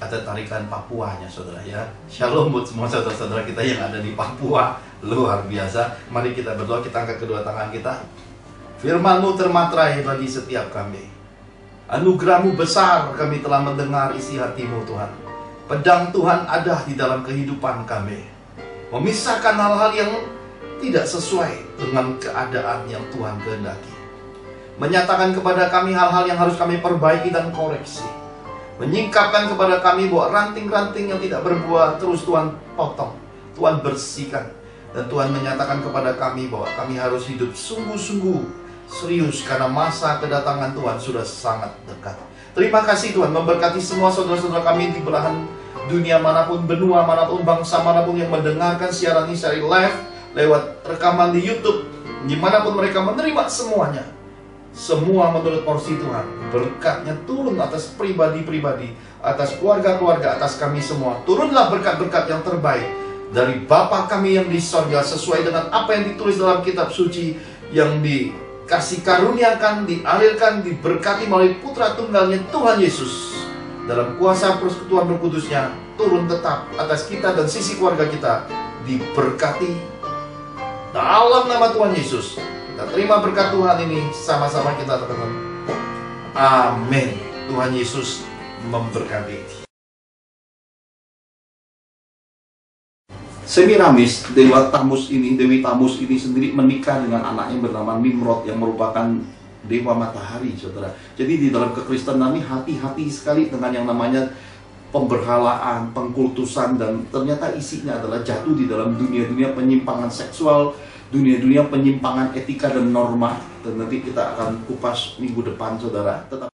ada tarikan Papuanya, saudara ya. Shalom buat semua saudara-saudara kita yang ada di Papua. Luar biasa. Mari kita berdoa, kita angkat kedua tangan kita. Firman-Mu termaterai bagi setiap kami. Anugerah-Mu besar, kami telah mendengar isi hati-Mu Tuhan. Pedang Tuhan ada di dalam kehidupan kami, memisahkan hal-hal yang tidak sesuai dengan keadaan yang Tuhan kehendaki. Menyatakan kepada kami hal-hal yang harus kami perbaiki dan koreksi. Menyingkapkan kepada kami bahwa ranting-ranting yang tidak berbuah terus Tuhan potong, Tuhan bersihkan. Dan Tuhan menyatakan kepada kami bahwa kami harus hidup sungguh-sungguh serius, karena masa kedatangan Tuhan sudah sangat dekat. Terima kasih Tuhan, memberkati semua saudara-saudara kami di belahan dunia manapun, benua manapun, bangsa manapun yang mendengarkan siaran ini secara live, lewat rekaman di YouTube, dimanapun mereka menerima semuanya. Semua menurut porsi Tuhan. Berkatnya turun atas pribadi-pribadi, atas keluarga-keluarga, atas kami semua. Turunlah berkat-berkat yang terbaik dari Bapa kami yang di sorga, sesuai dengan apa yang ditulis dalam kitab suci, yang dikasih karuniakan, dialirkan, diberkati melalui putra tunggalnya Tuhan Yesus. Dalam kuasa persekutuan Roh Kudusnya, turun tetap atas kita dan sisi keluarga kita. Diberkati dalam nama Tuhan Yesus. Kita terima berkat Tuhan ini, sama-sama kita katakan amin. Tuhan Yesus memberkati. Semiramis, Dewi Tamus ini sendiri menikah dengan anaknya bernama Nimrod yang merupakan dewa matahari, saudara. Jadi di dalam kekristenan ini hati-hati sekali dengan yang namanya pemberhalaan, pengkultusan, dan ternyata isinya adalah jatuh di dalam dunia-dunia penyimpangan seksual, dunia-dunia penyimpangan etika dan norma. Dan nanti kita akan kupas minggu depan, saudara. Tetap